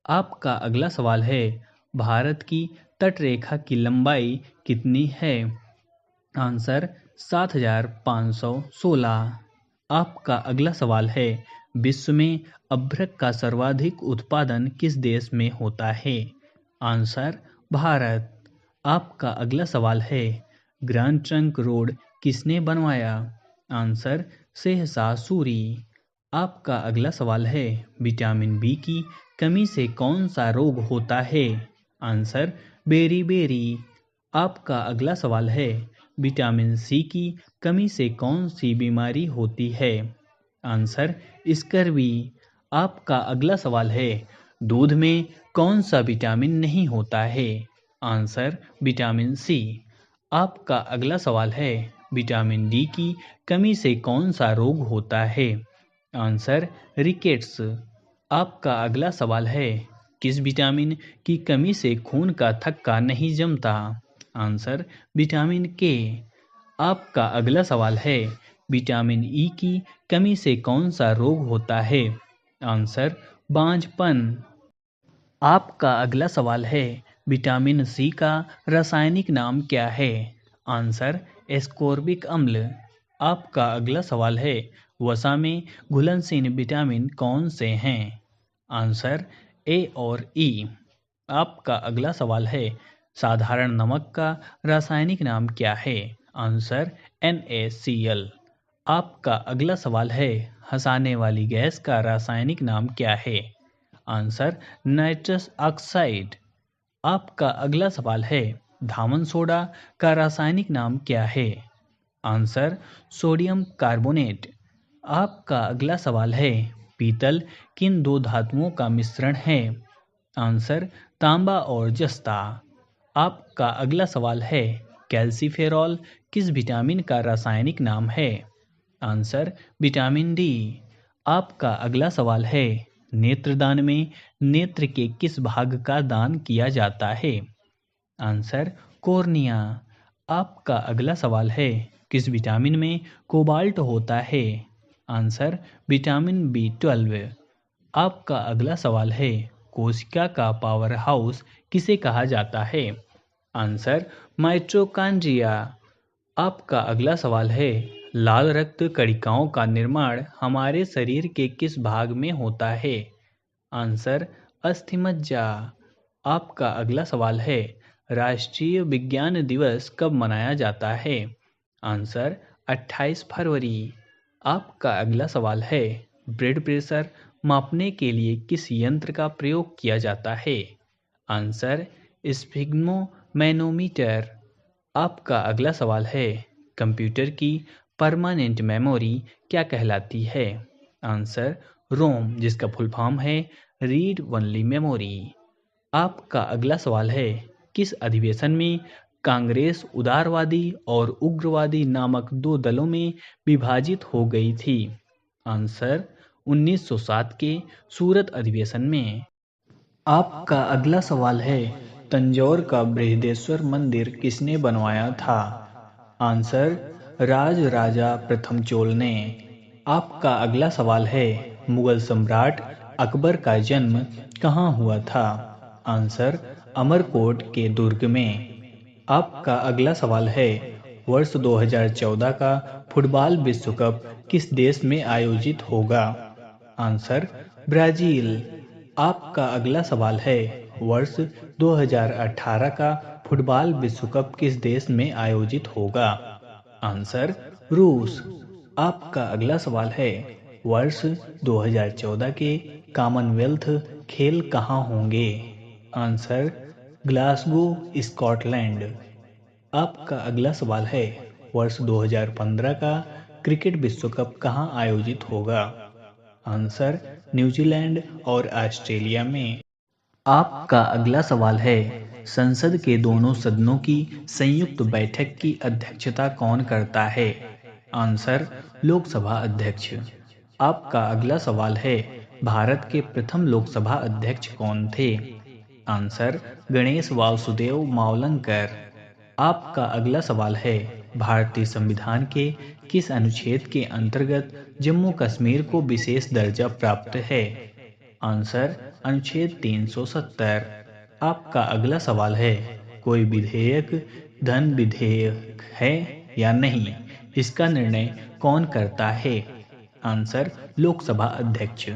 आपका अगला सवाल है, भारत की तटरेखा की लंबाई कितनी है? आंसर, 7516। आपका अगला सवाल है, विश्व में अभ्रक का सर्वाधिक उत्पादन किस देश में होता है? आंसर, भारत। आपका अगला सवाल है, ग्रैंड ट्रंक रोड किसने बनवाया? आंसर, शेरशाह सूरी। आपका अगला सवाल है, विटामिन बी की कमी से कौन सा रोग होता है? आंसर, बेरी। आपका अगला सवाल है, विटामिन सी की कमी से कौन सी बीमारी होती है? Answer, scurvy. आपका अगला सवाल है, दूध में कौन सा विटामिन नहीं होता है? Answer, vitamin C. आपका अगला सवाल है, विटामिन डी की कमी से कौन सा रोग होता है? Answer, rickets. आपका अगला सवाल है, किस विटामिन की कमी से खून का थक्का नहीं जमता? आंसर, विटामिन के। आपका अगला सवाल है, विटामिन ई की कमी से कौन सा रोग होता है? आंसर, बांझपन। आपका अगला सवाल है, विटामिन सी का रासायनिक नाम क्या है? आंसर, एस्कोर्बिक अम्ल। आपका अगला सवाल है, वसा में घुलनशील विटामिन कौन से हैं? आंसर, ए और ई। आपका अगला सवाल है, साधारण नमक का रासायनिक नाम क्या है? Answer, NaCl। आपका अगला सवाल है, हंसाने वाली गैस का रासायनिक नाम क्या है? Answer, nitrous oxide. आपका अगला सवाल है, धामन सोडा का रासायनिक नाम क्या है? Answer, sodium carbonate. आपका अगला सवाल है, पीतल किन दो धातुओं का मिश्रण है? आंसर तांबा और जस्ता। आपका अगला सवाल है, कैल्सीफेरॉल किस विटामिन का रासायनिक नाम है? Answer vitamin D. आपका अगला सवाल है, नेत्रदान में नेत्र के किस भाग का दान किया जाता है? Answer cornea. आपका अगला सवाल है, किस विटामिन में कोबाल्ट होता है? Answer vitamin B 12। आपका अगला सवाल है, कोशिका का पावर हाउस किसे कहा जाता है? Answer mitochondria. आपका अगला सवाल है, लाल रक्त कणिकाओं का निर्माण हमारे शरीर के किस भाग में होता है? आंसर अस्थिमज्जा। आपका अगला सवाल है, राष्ट्रीय विज्ञान दिवस कब मनाया जाता है? आंसर 28 फरवरी। आपका अगला सवाल है, ब्लड प्रेशर मापने के लिए किस यंत्र का प्रयोग किया जाता है? Answer sphygmomanometer. आपका अगला सवाल है, कंप्यूटर की परमानेंट मेमोरी क्या कहलाती है? आंसर रोम, जिसका फुल फॉर्म है रीड ओनली मेमोरी। आपका अगला सवाल है, किस अधिवेशन में कांग्रेस उदारवादी और उग्रवादी नामक दो दलों में विभाजित हो गई थी? आंसर 1907 के सूरत अधिवेशन में। आपका अगला सवाल है, तंजौर का बृहदेश्वर मंदिर किसने बनवाया था? आंसर राजराजा प्रथम चोल ने। आपका अगला सवाल है, मुगल सम्राट अकबर का जन्म कहाँ हुआ था? आंसर अमरकोट के दुर्ग में। आपका अगला सवाल है, वर्ष 2014 का फुटबॉल विश्व कप किस देश में आयोजित होगा? Answer Brazil. आपका अगला सवाल है, वर्ष 2018 का फुटबॉल विश्व कप किस देश में आयोजित होगा? आंसर रूस। आपका अगला सवाल है, वर्ष 2014 के कॉमनवेल्थ खेल कहाँ होंगे? Answer Glasgow Scotland. आपका अगला सवाल है, वर्ष 2015 का क्रिकेट विश्व कप कहाँ आयोजित होगा? आंसर न्यूजीलैंड और ऑस्ट्रेलिया में। आपका अगला सवाल है, संसद के दोनों सदनों की संयुक्त बैठक की अध्यक्षता कौन करता है? आंसर लोकसभा अध्यक्ष। आपका अगला सवाल है, भारत के प्रथम लोकसभा अध्यक्ष कौन थे? आंसर गणेश वासुदेव मावलंकर। आपका अगला सवाल है, भारतीय संविधान के किस अनुच्छेद के अंतर्गत जम्मू कश्मीर को विशेष दर्जा प्राप्त है? आंसर अनुच्छेद 370। आपका अगला सवाल है, कोई विधेयक धन विधेयक है या नहीं, इसका निर्णय कौन करता है? आंसर लोकसभा अध्यक्ष।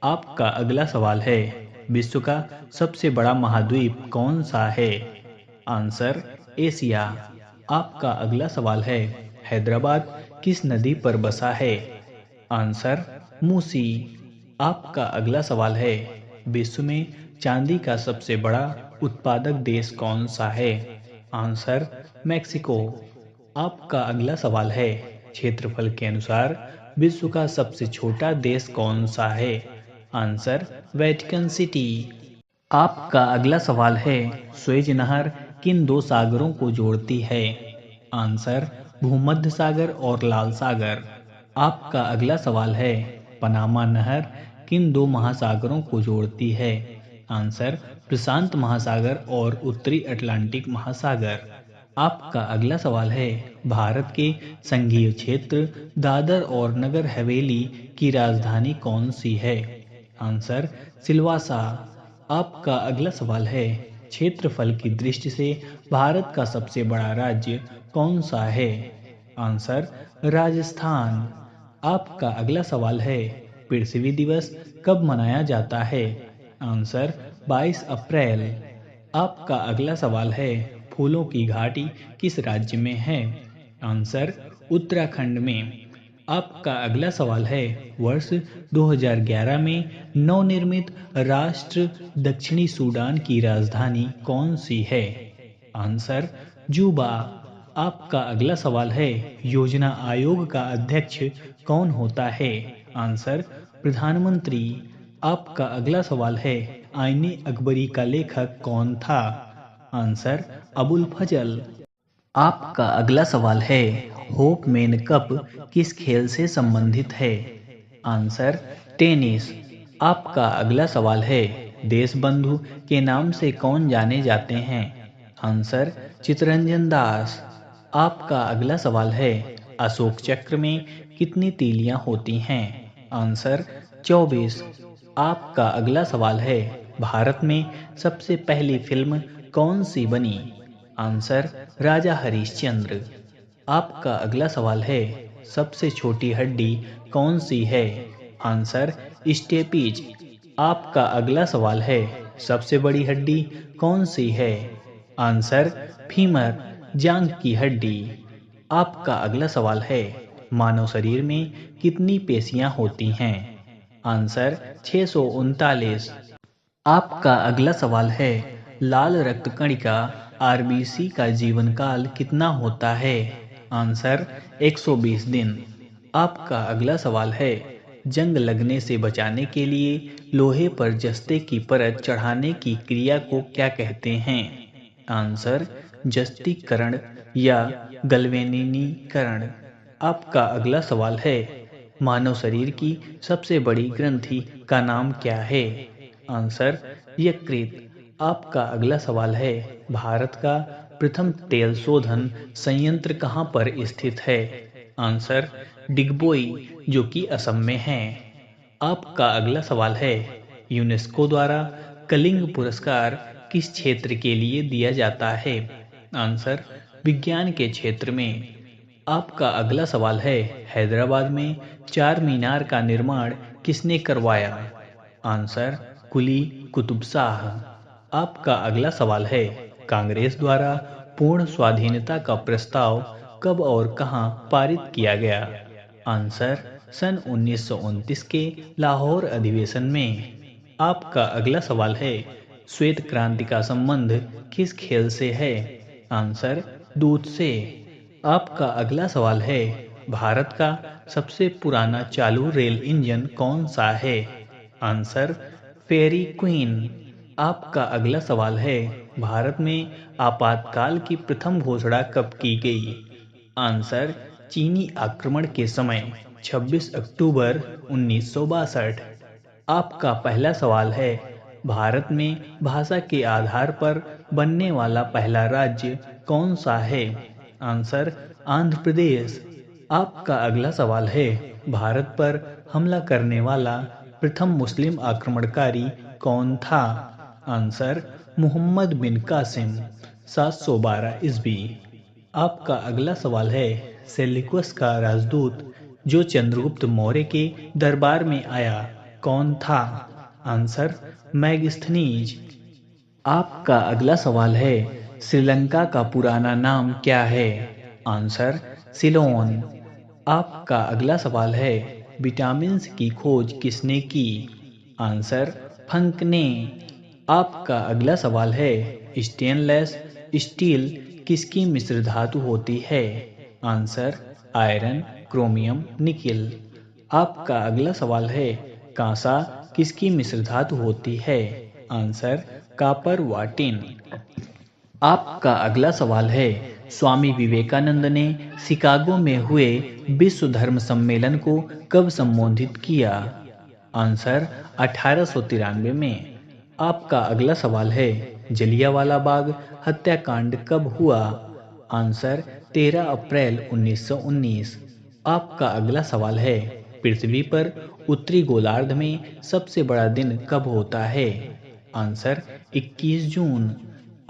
आपका अगला सवाल है, विश्व का सबसे बड़ा महाद्वीप कौन सा है? Answer Asia. आपका अगला सवाल है, हैदराबाद किस नदी पर बसा है? आंसर मूसी। आपका अगला सवाल है, विश्व में चांदी का सबसे बड़ा उत्पादक देश कौन सा है? Answer Mexico. आपका अगला सवाल है, क्षेत्रफल के अनुसार विश्व का सबसे छोटा देश कौन सा है? Answer Vatican city. आपका अगला सवाल है, स्वेज नहर किन दो सागरों को जोड़ती है? आंसर भूमध्य सागर और लाल सागर। आपका अगला सवाल है, पनामा नहर किन दो महासागरों को जोड़ती है? आंसर प्रशांत महासागर और उत्तरी अटलांटिक महासागर। आपका अगला सवाल है, भारत के संघीय क्षेत्र दादर और नगर हवेली की राजधानी कौन सी है? आंसर सिलवासा। आपका अगला सवाल है, क्षेत्रफल की दृष्टि से भारत का सबसे बड़ा राज्य कौन सा है? आंसर राजस्थान। आपका अगला सवाल है, पृथ्वी दिवस कब मनाया जाता है? आंसर 22 अप्रैल। आपका अगला सवाल है, फूलों की घाटी किस राज्य में है? आंसर उत्तराखंड में। आपका अगला सवाल है, वर्ष 2011 में नवनिर्मित राष्ट्र दक्षिणी सूडान की राजधानी कौन सी है? आंसर जूबा। आपका अगला सवाल है, योजना आयोग का अध्यक्ष कौन होता है? आंसर प्रधानमंत्री। आपका अगला सवाल है, आईने अकबरी का लेखक कौन था? आंसर अबुल फजल। आपका अगला सवाल है, होपमैन कप किस खेल से संबंधित है? Answer tennis. आपका अगला सवाल है, देशबंधु के नाम से कौन जाने जाते हैं? आंसर चित्तरंजन दास। आपका अगला सवाल है, अशोक चक्र में कितनी तीलियां होती हैं? आंसर 24। आपका अगला सवाल है, भारत में सबसे पहली फिल्म कौन सी बनी? आंसर राजा हरिश्चंद्र। आपका अगला सवाल है, सबसे छोटी हड्डी कौन सी है? Answer stapes. आपका अगला सवाल है, सबसे बड़ी हड्डी कौन सी है? आंसर फीमर, जांघ की हड्डी। आपका अगला सवाल है, मानव शरीर में कितनी पेशियां होती हैं? आंसर 639। आपका अगला सवाल है, लाल रक्त कणिका आरबीसी का जीवन काल कितना होता है? आंसर 120 दिन। आपका अगला सवाल है, जंग लगने से बचाने के लिए लोहे पर जस्ते की परत चढ़ाने की क्रिया को क्या कहते हैं? आंसर जस्तीकरण या गल्वेनिनीकरण। आपका अगला सवाल है, मानव शरीर की सबसे बड़ी ग्रंथि का नाम क्या है? आंसर यकृत। आपका अगला सवाल है, भारत का प्रथम तेल शोधन संयंत्र कहाँ पर स्थित है? आंसर डिगबोई, जो कि असम में है। आपका अगला सवाल है, यूनेस्को द्वारा कलिंग पुरस्कार किस क्षेत्र के लिए दिया जाता है? आंसर विज्ञान के क्षेत्र में। आपका अगला सवाल है, हैदराबाद में चार मीनार का निर्माण किसने करवाया? आंसर कुली कुतुब शाह। आपका अगला सवाल है, कांग्रेस द्वारा पूर्ण स्वाधीनता का प्रस्ताव कब और कहां पारित किया गया? आंसर सन 1929 के लाहौर अधिवेशन में। आपका अगला सवाल है, श्वेत क्रांति का संबंध किस खेल से है? आंसर दूध से। आपका अगला सवाल है, भारत का सबसे पुराना चालू रेल इंजन कौन सा है? आंसर फेरी क्वीन। आपका अगला सवाल है, भारत में आपातकाल की प्रथम घोषणा कब की गई? आंसर चीनी आक्रमण के समय 26 अक्टूबर 1962। आपका पहला सवाल है, भारत में भाषा के आधार पर बनने वाला पहला राज्य कौन सा है? आंसर आंध्र प्रदेश। आपका अगला सवाल है, भारत पर हमला करने वाला प्रथम मुस्लिम आक्रमणकारी कौन था? आंसर मुहम्मद बिन कासिम, 712 ईस्वी। आपका अगला सवाल है, सेल्यूकस का राजदूत जो चंद्रगुप्त मौर्य के दरबार में आया कौन था? Answer Megasthenes. आपका अगला सवाल है, श्रीलंका का पुराना नाम क्या है? आंसर सिलोन। आपका अगला सवाल है, विटामिन्स की खोज किसने की? आंसर फंक ने। आपका अगला सवाल है, स्टेनलेस स्टील किसकी मिश्र धातु होती है? Answer iron, chromium, nickel. आपका अगला सवाल है, कांसा किसकी मिश्र धातु होती है? आंसर कापर व टिन। आपका अगला सवाल है, स्वामी विवेकानंद ने शिकागो में हुए विश्व धर्म सम्मेलन को कब संबोधित किया? आंसर 1893 में। आपका अगला सवाल है, जलियांवाला बाग हत्याकांड कब हुआ? आंसर 13 अप्रैल 1919। आपका अगला सवाल है, पृथ्वी पर उत्तरी गोलार्ध में सबसे बड़ा दिन कब होता है? आंसर 21 जून।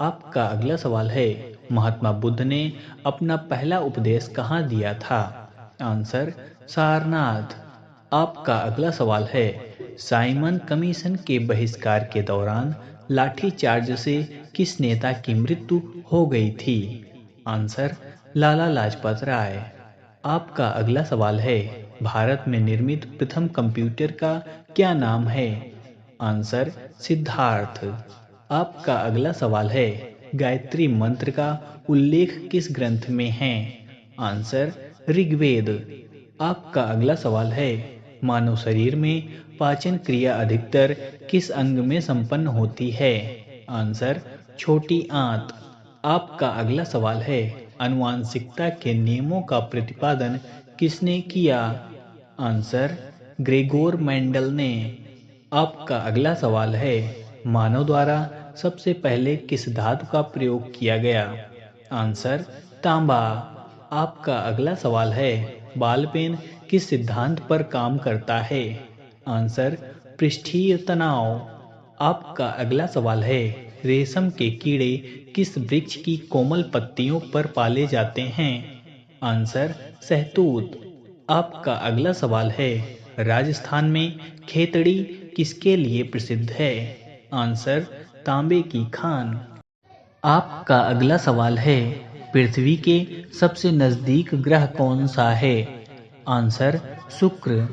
आपका अगला सवाल है, महात्मा बुद्ध ने अपना पहला उपदेश कहाँ दिया था? आंसर सारनाथ। आपका अगला सवाल है, साइमन कमीशन के बहिष्कार के दौरान लाठीचार्ज से किस नेता की मृत्यु हो गई थी? आंसर लाला लाजपत राय। आपका अगला सवाल है, भारत में निर्मित प्रथम कंप्यूटर का क्या नाम है? आंसर सिद्धार्थ। आपका अगला सवाल है, गायत्री मंत्र का उल्लेख किस ग्रंथ में है? आंसर ऋग्वेद। आपका अगला सवाल है, मानव शरीर में पाचन क्रिया अधिकतर किस अंग में संपन्न होती है? आंसर, छोटी आंत। आपका अगला सवाल है, आनुवांशिकता के नियमों का प्रतिपादन किसने किया? आंसर, ग्रेगोर मेंडल ने। आपका अगला सवाल है, मानव द्वारा सबसे पहले किस धातु का प्रयोग किया गया? आंसर, तांबा। आपका अगला सवाल है, बॉल पेन किस सिद्धांत पर काम करता है? आंसर, पृष्ठीय तनाव। आपका अगला सवाल है, रेशम के कीड़े किस वृक्ष की कोमल पत्तियों पर पाले जाते हैं? आंसर, शहतूत। आपका अगला सवाल है, राजस्थान में खेतड़ी किसके लिए प्रसिद्ध है? आंसर, तांबे की खान। आपका अगला सवाल है, पृथ्वी के सबसे नजदीक ग्रह कौन सा है? आंसर, शुक्र।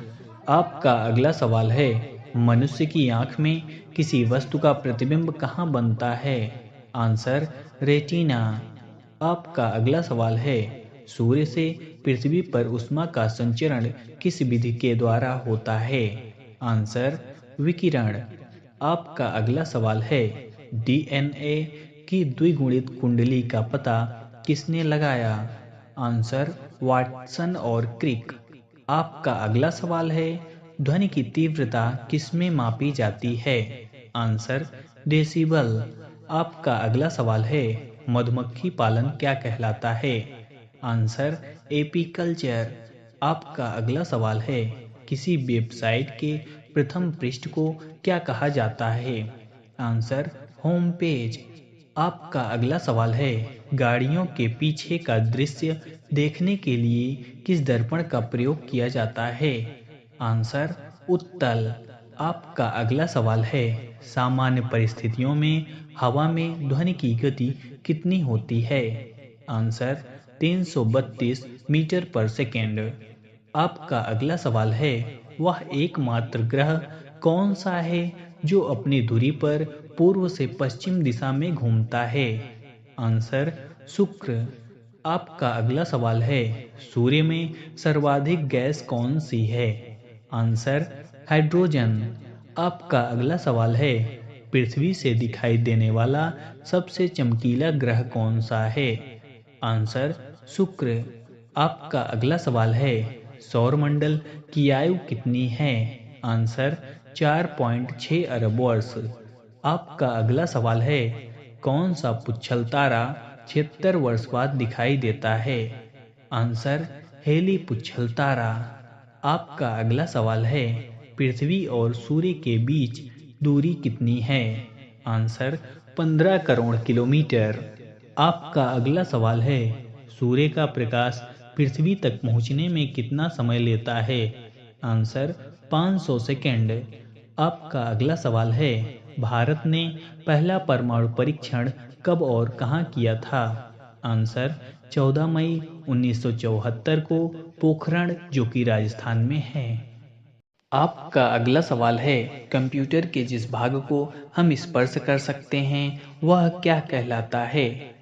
आपका अगला सवाल है, मनुष्य की आंख में किसी वस्तु का प्रतिबिंब कहाँ बनता है? Answer, retina. आपका अगला सवाल है, सूर्य से पृथ्वी पर ऊष्मा का संचरण किस विधि के द्वारा होता है? आंसर, विकिरण। आपका अगला सवाल है, डीएनए की द्विगुणित कुंडली का पता किसने लगाया? आंसर, वाटसन और क्रिक। आपका अगला सवाल है, ध्वनि की तीव्रता किसमें मापी जाती है? Answer, decibel. आपका अगला सवाल है, मधुमक्खी पालन क्या कहलाता है? Answer, apiculture. आपका अगला सवाल है, किसी वेबसाइट के प्रथम पृष्ठ को क्या कहा जाता है? Answer, home page. आपका अगला सवाल है, गाड़ियों के पीछे का दृश्य देखने के लिए किस दर्पण का प्रयोग किया जाता है? आंसर, उत्तल। आपका अगला सवाल है, सामान्य परिस्थितियों में हवा में ध्वनि की गति कितनी होती है? आंसर, 332 मीटर पर सेकेंड। आपका अगला सवाल है, वह एकमात्र ग्रह कौन सा है जो अपनी धुरी पर पूर्व से पश्चिम दिशा में घूमता है? आंसर, शुक्र। आपका अगला सवाल है, सूर्य में सर्वाधिक गैस कौन सी है? Answer, hydrogen. आपका अगला सवाल है, पृथ्वी से दिखाई देने वाला सबसे चमकीला ग्रह कौन सा है? आंसर, शुक्र। आपका अगला सवाल है, सौरमंडल की आयु कितनी है? आंसर, 4.6 अरब वर्ष। आपका अगला सवाल है, कौन सा पुच्छल तारा 76 वर्ष बाद दिखाई देता है? आंसर, हेली पुच्छल तारा। आपका अगला सवाल है, पृथ्वी और सूर्य के बीच दूरी कितनी है? Answer, 15 crore kilometre. आपका अगला सवाल है, सूर्य का प्रकाश पृथ्वी तक पहुंचने में कितना समय लेता है? Answer, 500 second. आपका अगला सवाल है, भारत ने पहला परमाणु परीक्षण कब और कहाँ किया था? आंसर, 14 मई 1974 को पोखरण, जो कि राजस्थान में है। आपका अगला सवाल है, कंप्यूटर के जिस भाग को हम स्पर्श कर सकते हैं वह क्या कहलाता है?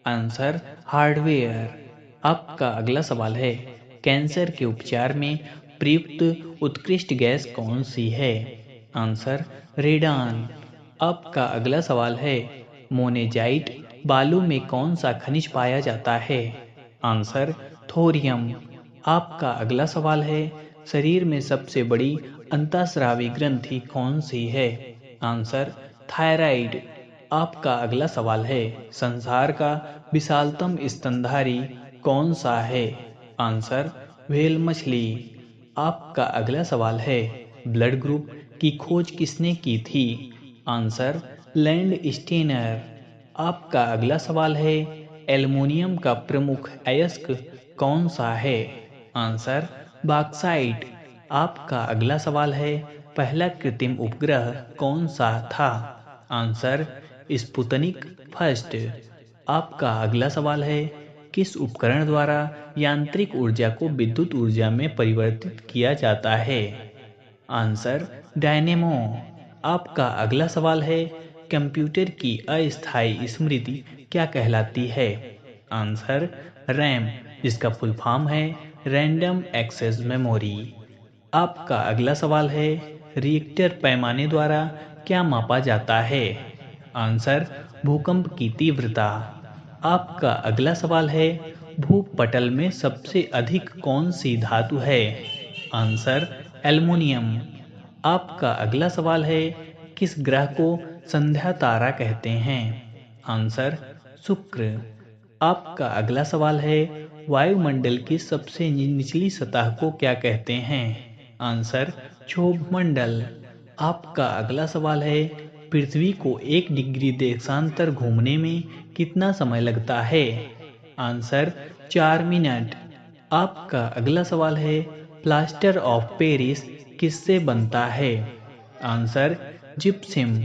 Answer, hardware. आपका अगला सवाल है, कैंसर के उपचार में प्रयुक्त उत्कृष्ट गैस कौन सी है? Answer, radon. आपका अगला सवाल है, मोनेजाइट बालू में कौन सा खनिज पाया जाता है? Answer, thorium. आपका अगला सवाल है, शरीर में सबसे बड़ी अंतःस्रावी ग्रंथि कौन सी है? Answer, thyroid. आपका अगला सवाल है, संसार का विशालतम स्तनधारी कौन सा है? आंसर, व्हेल मछली। आपका अगला सवाल है, ब्लड ग्रुप की खोज किसने की थी? Answer, Landsteiner. आपका अगला सवाल है, एल्युमिनियम का प्रमुख अयस्क कौन सा है? Answer, bauxite. आपका अगला सवाल है, पहला कृत्रिम उपग्रह कौन सा था? Answer, Sputnik first. आपका अगला सवाल है, किस उपकरण द्वारा यांत्रिक ऊर्जा को विद्युत ऊर्जा में परिवर्तित किया जाता है? Answer, dynamo. आपका अगला सवाल है, कंप्यूटर की अस्थायी स्मृति क्या कहलाती है? आंसर, रैम, जिसका फुल फॉर्म है रैंडम एक्सेस मेमोरी। आपका अगला सवाल है, रिएक्टर पैमाने द्वारा क्या मापा जाता है? आंसर, भूकंप की तीव्रता। आपका अगला सवाल है, भूपटल में सबसे अधिक कौन सी धातु है? Answer, aluminium. आपका अगला सवाल है, किस ग्रह को संध्या तारा कहते हैं? आंसर, शुक्र। आपका अगला सवाल है, वायुमंडल की सबसे निचली सतह को क्या कहते हैं? आंसर, क्षोभमंडल। आपका अगला सवाल है, पृथ्वी को 1 डिग्री देशांतर घूमने में कितना समय लगता है? Answer, 4 minute. आपका अगला सवाल है, प्लास्टर ऑफ पेरिस किससे बनता है? Answer, gypsum.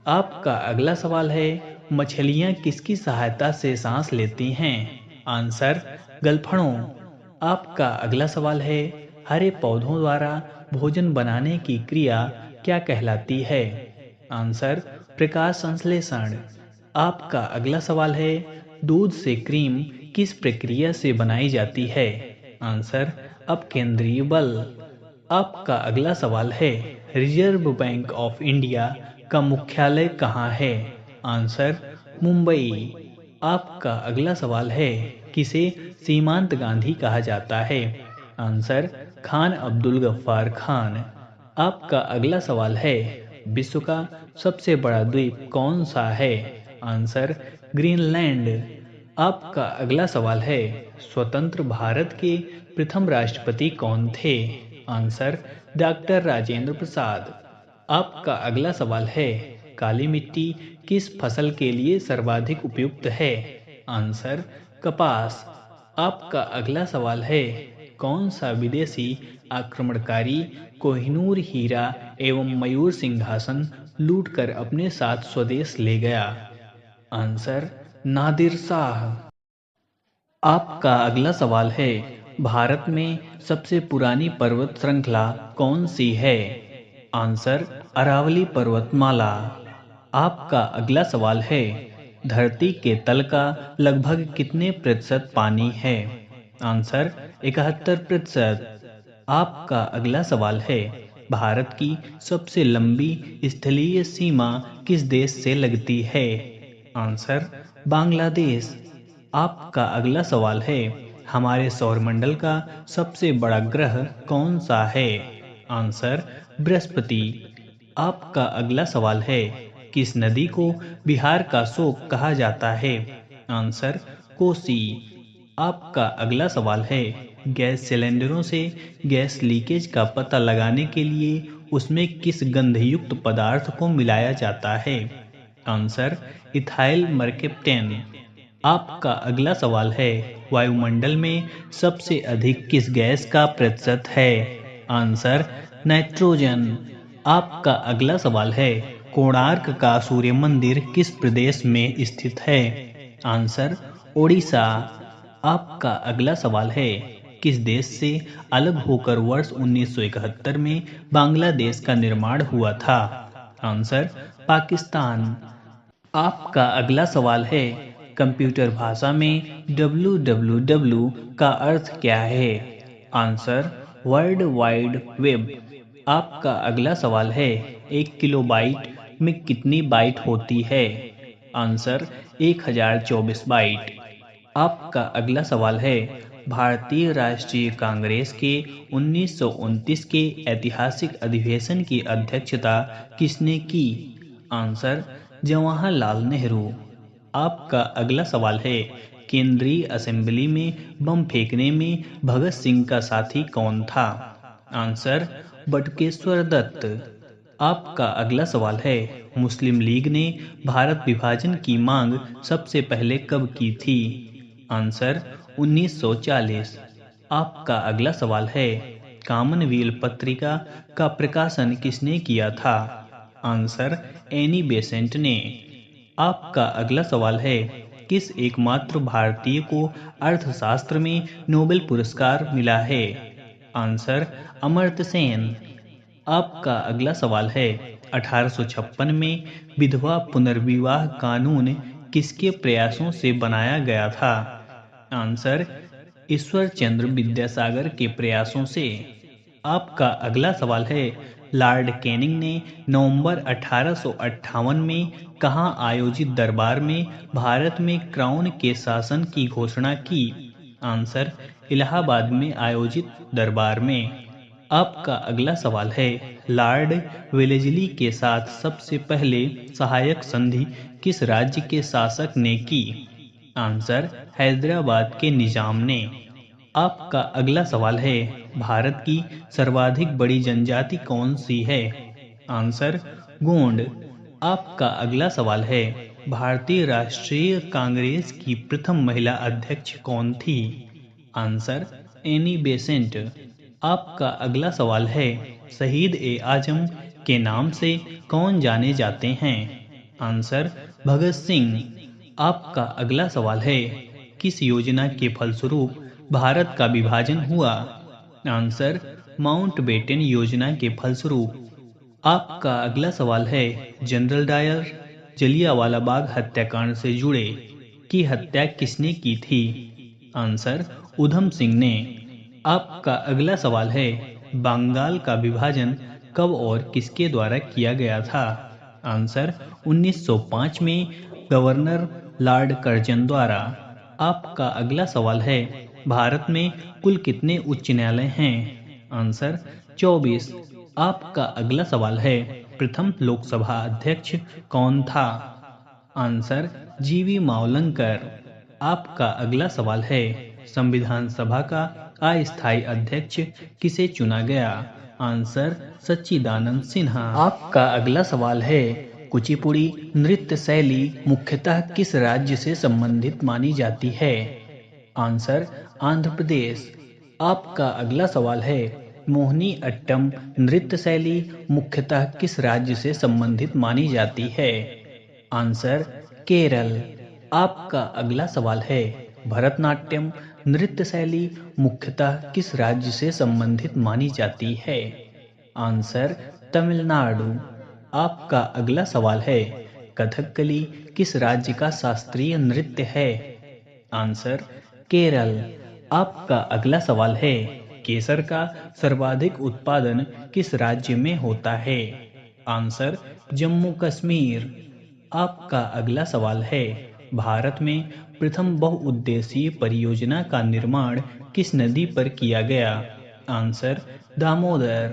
आपका अगला सवाल है, मछलियाँ किसकी सहायता से सांस लेती हैं? आंसर, गलफड़ों। आपका अगला सवाल है, हरे पौधों द्वारा भोजन बनाने की क्रिया क्या कहलाती है? आंसर, प्रकाश संश्लेषण। आपका अगला सवाल है, दूध से क्रीम किस प्रक्रिया से बनाई जाती है? आंसर, अपकेंद्रीय बल। आपका अगला सवाल है, रिजर्व बैंक ऑफ इंडिया का मुख्यालय कहाँ है? आंसर, मुंबई। आपका अगला सवाल है, किसे सीमांत गांधी कहा जाता है? आंसर, खान अब्दुल गफ्फार खान। आपका अगला सवाल है, विश्व का सबसे बड़ा द्वीप कौन सा है? Answer, Greenland. आपका अगला सवाल है, स्वतंत्र भारत के प्रथम राष्ट्रपति कौन थे? Answer, doctor Rajendra Prasad. आपका अगला सवाल है, काली मिट्टी किस फसल के लिए सर्वाधिक उपयुक्त है? आंसर, कपास। आपका अगला सवाल है, कौन सा विदेशी आक्रमणकारी कोहिनूर हीरा एवं मयूर सिंहासन लूटकर अपने साथ स्वदेश ले गया? आंसर, नादिर शाह। आपका अगला सवाल है, भारत में सबसे पुरानी पर्वत श्रृंखला कौन सी है? आंसर, अरावली पर्वतमाला। आपका अगला सवाल है, धरती के तल का लगभग कितने प्रतिशत पानी है? आंसर, 71%। आपका अगला सवाल है, भारत की सबसे लंबी स्थलीय सीमा किस देश से लगती है? आंसर, बांग्लादेश। आपका अगला सवाल है, हमारे सौरमंडल का सबसे बड़ा ग्रह कौन सा है? आंसर, बृहस्पति। आपका अगला सवाल है, किस नदी को बिहार का शोक कहा जाता है? आंसर, कोसी। आपका अगला सवाल है, गैस सिलेंडरों से गैस लीकेज का पता लगाने के लिए उसमें किस गंधयुक्त पदार्थ को मिलाया जाता है? Answer, ethyl mercaptan. आपका अगला सवाल है, वायुमंडल में सबसे अधिक किस गैस का प्रतिशत है? Answer, nitrogen. आपका अगला सवाल है, कोणार्क का सूर्य मंदिर किस प्रदेश में स्थित है? आंसर, ओडिशा। आपका अगला सवाल है, किस देश से अलग होकर वर्ष 1971 में बांग्लादेश का निर्माण हुआ था? आंसर, पाकिस्तान। आपका अगला सवाल है, कंप्यूटर भाषा में www का अर्थ क्या है? Answer, world wide web. आपका अगला सवाल है, 1 किलोबाइट में कितनी बाइट होती है? Answer, 1024 byte. आपका अगला सवाल है, भारतीय राष्ट्रीय कांग्रेस के 1929 के ऐतिहासिक अधिवेशन की अध्यक्षता किसने की? आंसर, जवाहरलाल नेहरू। आपका अगला सवाल है, केंद्रीय असेंबली में बम फेंकने में भगत सिंह का साथी कौन था? आंसर, बटुकेश्वर दत्त। आपका अगला सवाल है, मुस्लिम लीग ने भारत विभाजन की मांग सबसे पहले कब की थी? आंसर, 1940। आपका अगला सवाल है, कॉमनवेल्थ पत्रिका का प्रकाशन किसने किया था? आंसर, एनी बेसेंट ने। आपका अगला सवाल है, किस एकमात्र भारतीय को अर्थशास्त्र में नोबेल पुरस्कार मिला है? आंसर, अमर्त्य सेन। आपका अगला सवाल है, 1856 में विधवा पुनर्विवाह कानून किसके प्रयासों से बनाया गया था? आंसर, ईश्वर चंद्र विद्यासागर के प्रयासों से। आपका अगला सवाल है, लॉर्ड कैनिंग ने नवंबर 1858 में कहाँ आयोजित दरबार में भारत में क्राउन के शासन की घोषणा की? आंसर, इलाहाबाद में आयोजित दरबार में। आपका अगला सवाल है, लॉर्ड वेलेस्ली के साथ सबसे पहले सहायक संधि किस राज्य के शासक ने की? आंसर, हैदराबाद के निजाम ने। आपका अगला सवाल है, भारत की सर्वाधिक बड़ी जनजाति कौन सी है? आंसर, गोंड। आपका अगला सवाल है, भारतीय राष्ट्रीय कांग्रेस की प्रथम महिला अध्यक्ष कौन थी? Answer, Annie Besant. आपका अगला सवाल है, शहीद ए आजम के नाम से कौन जाने जाते हैं? आंसर, भगत सिंह। आपका अगला सवाल है, किस योजना के फलस्वरूप भारत का विभाजन हुआ? आंसर, माउंटबेटन योजना के फलस्वरूप। आपका अगला सवाल है, जनरल डायर जलियांवाला बाग हत्याकांड से जुड़े की हत्या किसने की थी? आंसर, उधम सिंह ने। आपका अगला सवाल है, बंगाल का विभाजन कब और किसके द्वारा किया गया था? आंसर, 1905 में गवर्नर लॉर्ड कर्जन द्वारा। आपका अगला सवाल है, भारत में कुल कितने उच्च न्यायालय हैं? आंसर, 24। आपका अगला सवाल है, प्रथम लोकसभा अध्यक्ष कौन था? आंसर, जीवी मावलंकर। आपका अगला सवाल है, संविधान सभा का अस्थायी अध्यक्ष किसे चुना गया? आंसर, सच्चिदानंद सिन्हा। आपका अगला सवाल है, कुचिपुड़ी नृत्य शैली मुख्यतः किस राज्य से संबंधित मानी जाती है? आंसर, आंध्र प्रदेश। आपका अगला सवाल है, मोहिनी अट्टम नृत्य शैली मुख्यतः किस राज्य से संबंधित मानी जाती है? आंसर, केरल। आपका अगला सवाल है, भरतनाट्यम नृत्य शैली मुख्यतः किस राज्य से संबंधित मानी जाती है? आंसर, तमिलनाडु। आपका अगला सवाल है, कथकली किस राज्य का शास्त्रीय नृत्य है? आंसर, केरल। आपका अगला सवाल है, केसर का सर्वाधिक उत्पादन किस राज्य में होता है? आंसर, जम्मू कश्मीर। आपका अगला सवाल है, भारत में प्रथम बहुउद्देशीय परियोजना का निर्माण किस नदी पर किया गया? आंसर, दामोदर।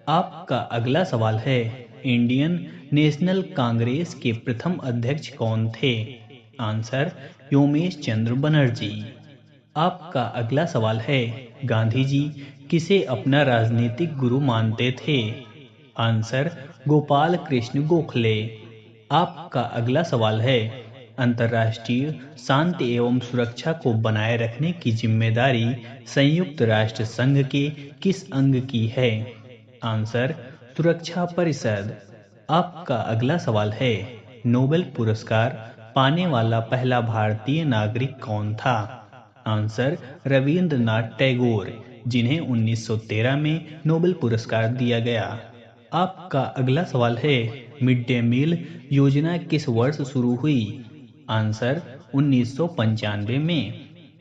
आपका अगला सवाल है, इंडियन नेशनल कांग्रेस के प्रथम अध्यक्ष कौन थे? आंसर, योमेश चंद्र बनर्जी। आपका अगला सवाल है, गांधी जी किसे अपना राजनीतिक गुरु मानते थे? आंसर, गोपाल कृष्ण गोखले। आपका अगला सवाल है, अंतर्राष्ट्रीय शांति एवं सुरक्षा को बनाए रखने की जिम्मेदारी संयुक्त राष्ट्र संघ के किस अंग की है? आंसर, सुरक्षा परिषद। आपका अगला सवाल है, नोबेल पुरस्कार पाने वाला पहला भारतीय नागरिक कौन था? आंसर, रविंद्रनाथ टैगोर, जिन्हें 1913 में नोबेल पुरस्कार दिया गया। आपका अगला सवाल है, मिड डे मील योजना किस वर्ष शुरू हुई? आंसर, 1995 में।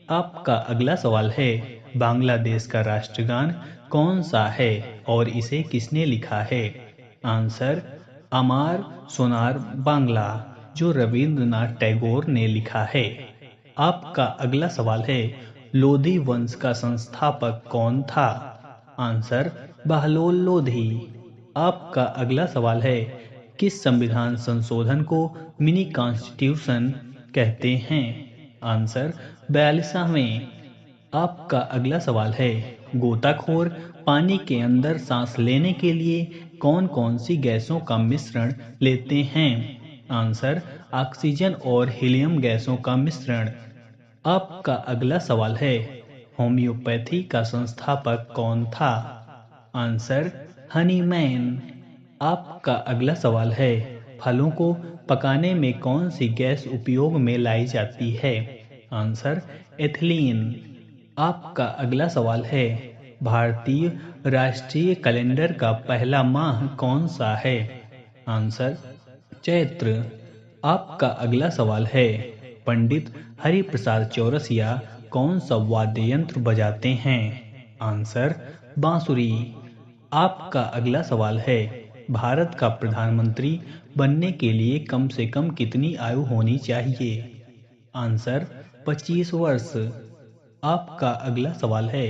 आपका अगला सवाल है, बांग्लादेश का राष्ट्रगान कौन सा है और इसे किसने लिखा है? आंसर, अमार सोनार बांग्ला, जो रविंद्रनाथ टैगोर ने लिखा है। आपका अगला सवाल है, लोधी वंश का संस्थापक कौन था? आंसर, बहलोल लोधी। आपका अगला सवाल है, किस संविधान संशोधन को मिनी कॉन्स्टिट्यूशन कहते हैं? आंसर, 42वें। आपका अगला सवाल है, गोताखोर पानी के अंदर सांस लेने के लिए कौन कौन सी गैसों का मिश्रण लेते हैं? आंसर, ऑक्सीजन और हीलियम गैसों का मिश्रण। आपका अगला सवाल है, होम्योपैथी का संस्थापक कौन था? Answer, Hahnemann. आपका अगला सवाल है, फलों को पकाने में कौन सी गैस उपयोग में लाई जाती है? Answer, ethylene. आपका अगला सवाल है, भारतीय राष्ट्रीय कैलेंडर का पहला माह कौन सा है? आंसर, चैत्र। आपका अगला सवाल है, पंडित हरिप्रसाद चौरसिया कौन सा वाद्य यंत्र बजाते हैं? आंसर, बांसुरी। आपका अगला सवाल है, भारत का प्रधानमंत्री बनने के लिए कम से कम कितनी आयु होनी चाहिए? आंसर 25 वर्ष। आपका अगला सवाल है,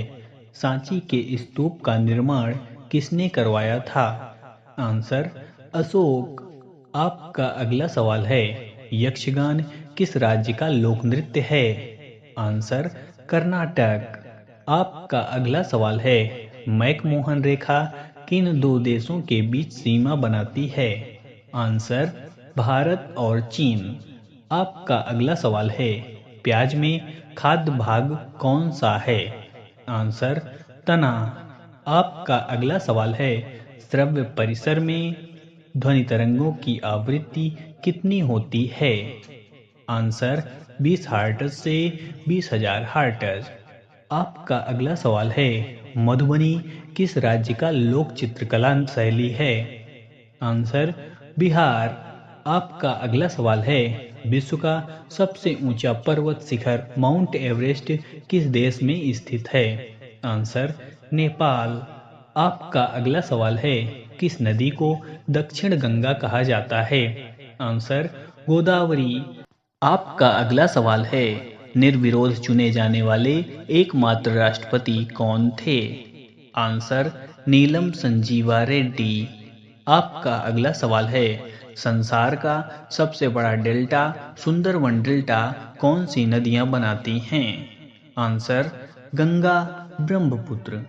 सांची के स्तूप का निर्माण किसने करवाया था? आंसर अशोक। आपका अगला सवाल है, यक्षगान किस राज्य का लोक नृत्य है? आंसर कर्नाटक। आपका अगला सवाल है, मैकमोहन रेखा किन दो देशों के बीच सीमा बनाती है? आंसर भारत और चीन। आपका अगला सवाल है, प्याज में खाद्य भाग कौन सा है? आंसर तना। आपका अगला सवाल है, श्रव्य परिसर में ध्वनि तरंगों की आवृत्ति कितनी होती है? आंसर 20 हर्ट्ज से 20,000 हर्ट्ज। आपका अगला सवाल है, मधुबनी किस राज्य का लोक चित्रकला शैली है? आंसर बिहार। आपका अगला सवाल है, विश्व का सबसे ऊंचा पर्वत शिखर माउंट एवरेस्ट किस देश में स्थित है? आंसर नेपाल। आपका अगला सवाल है, किस नदी को दक्षिण गंगा कहा जाता है? आंसर गोदावरी। आपका अगला सवाल है, निर्विरोध चुने जाने वाले एकमात्र राष्ट्रपति कौन थे? आंसर नीलम संजीवा रेड्डी। आपका अगला सवाल है, संसार का सबसे बड़ा डेल्टा सुंदरवन डेल्टा कौन सी नदियां बनाती हैं? आंसर गंगा ब्रह्मपुत्र।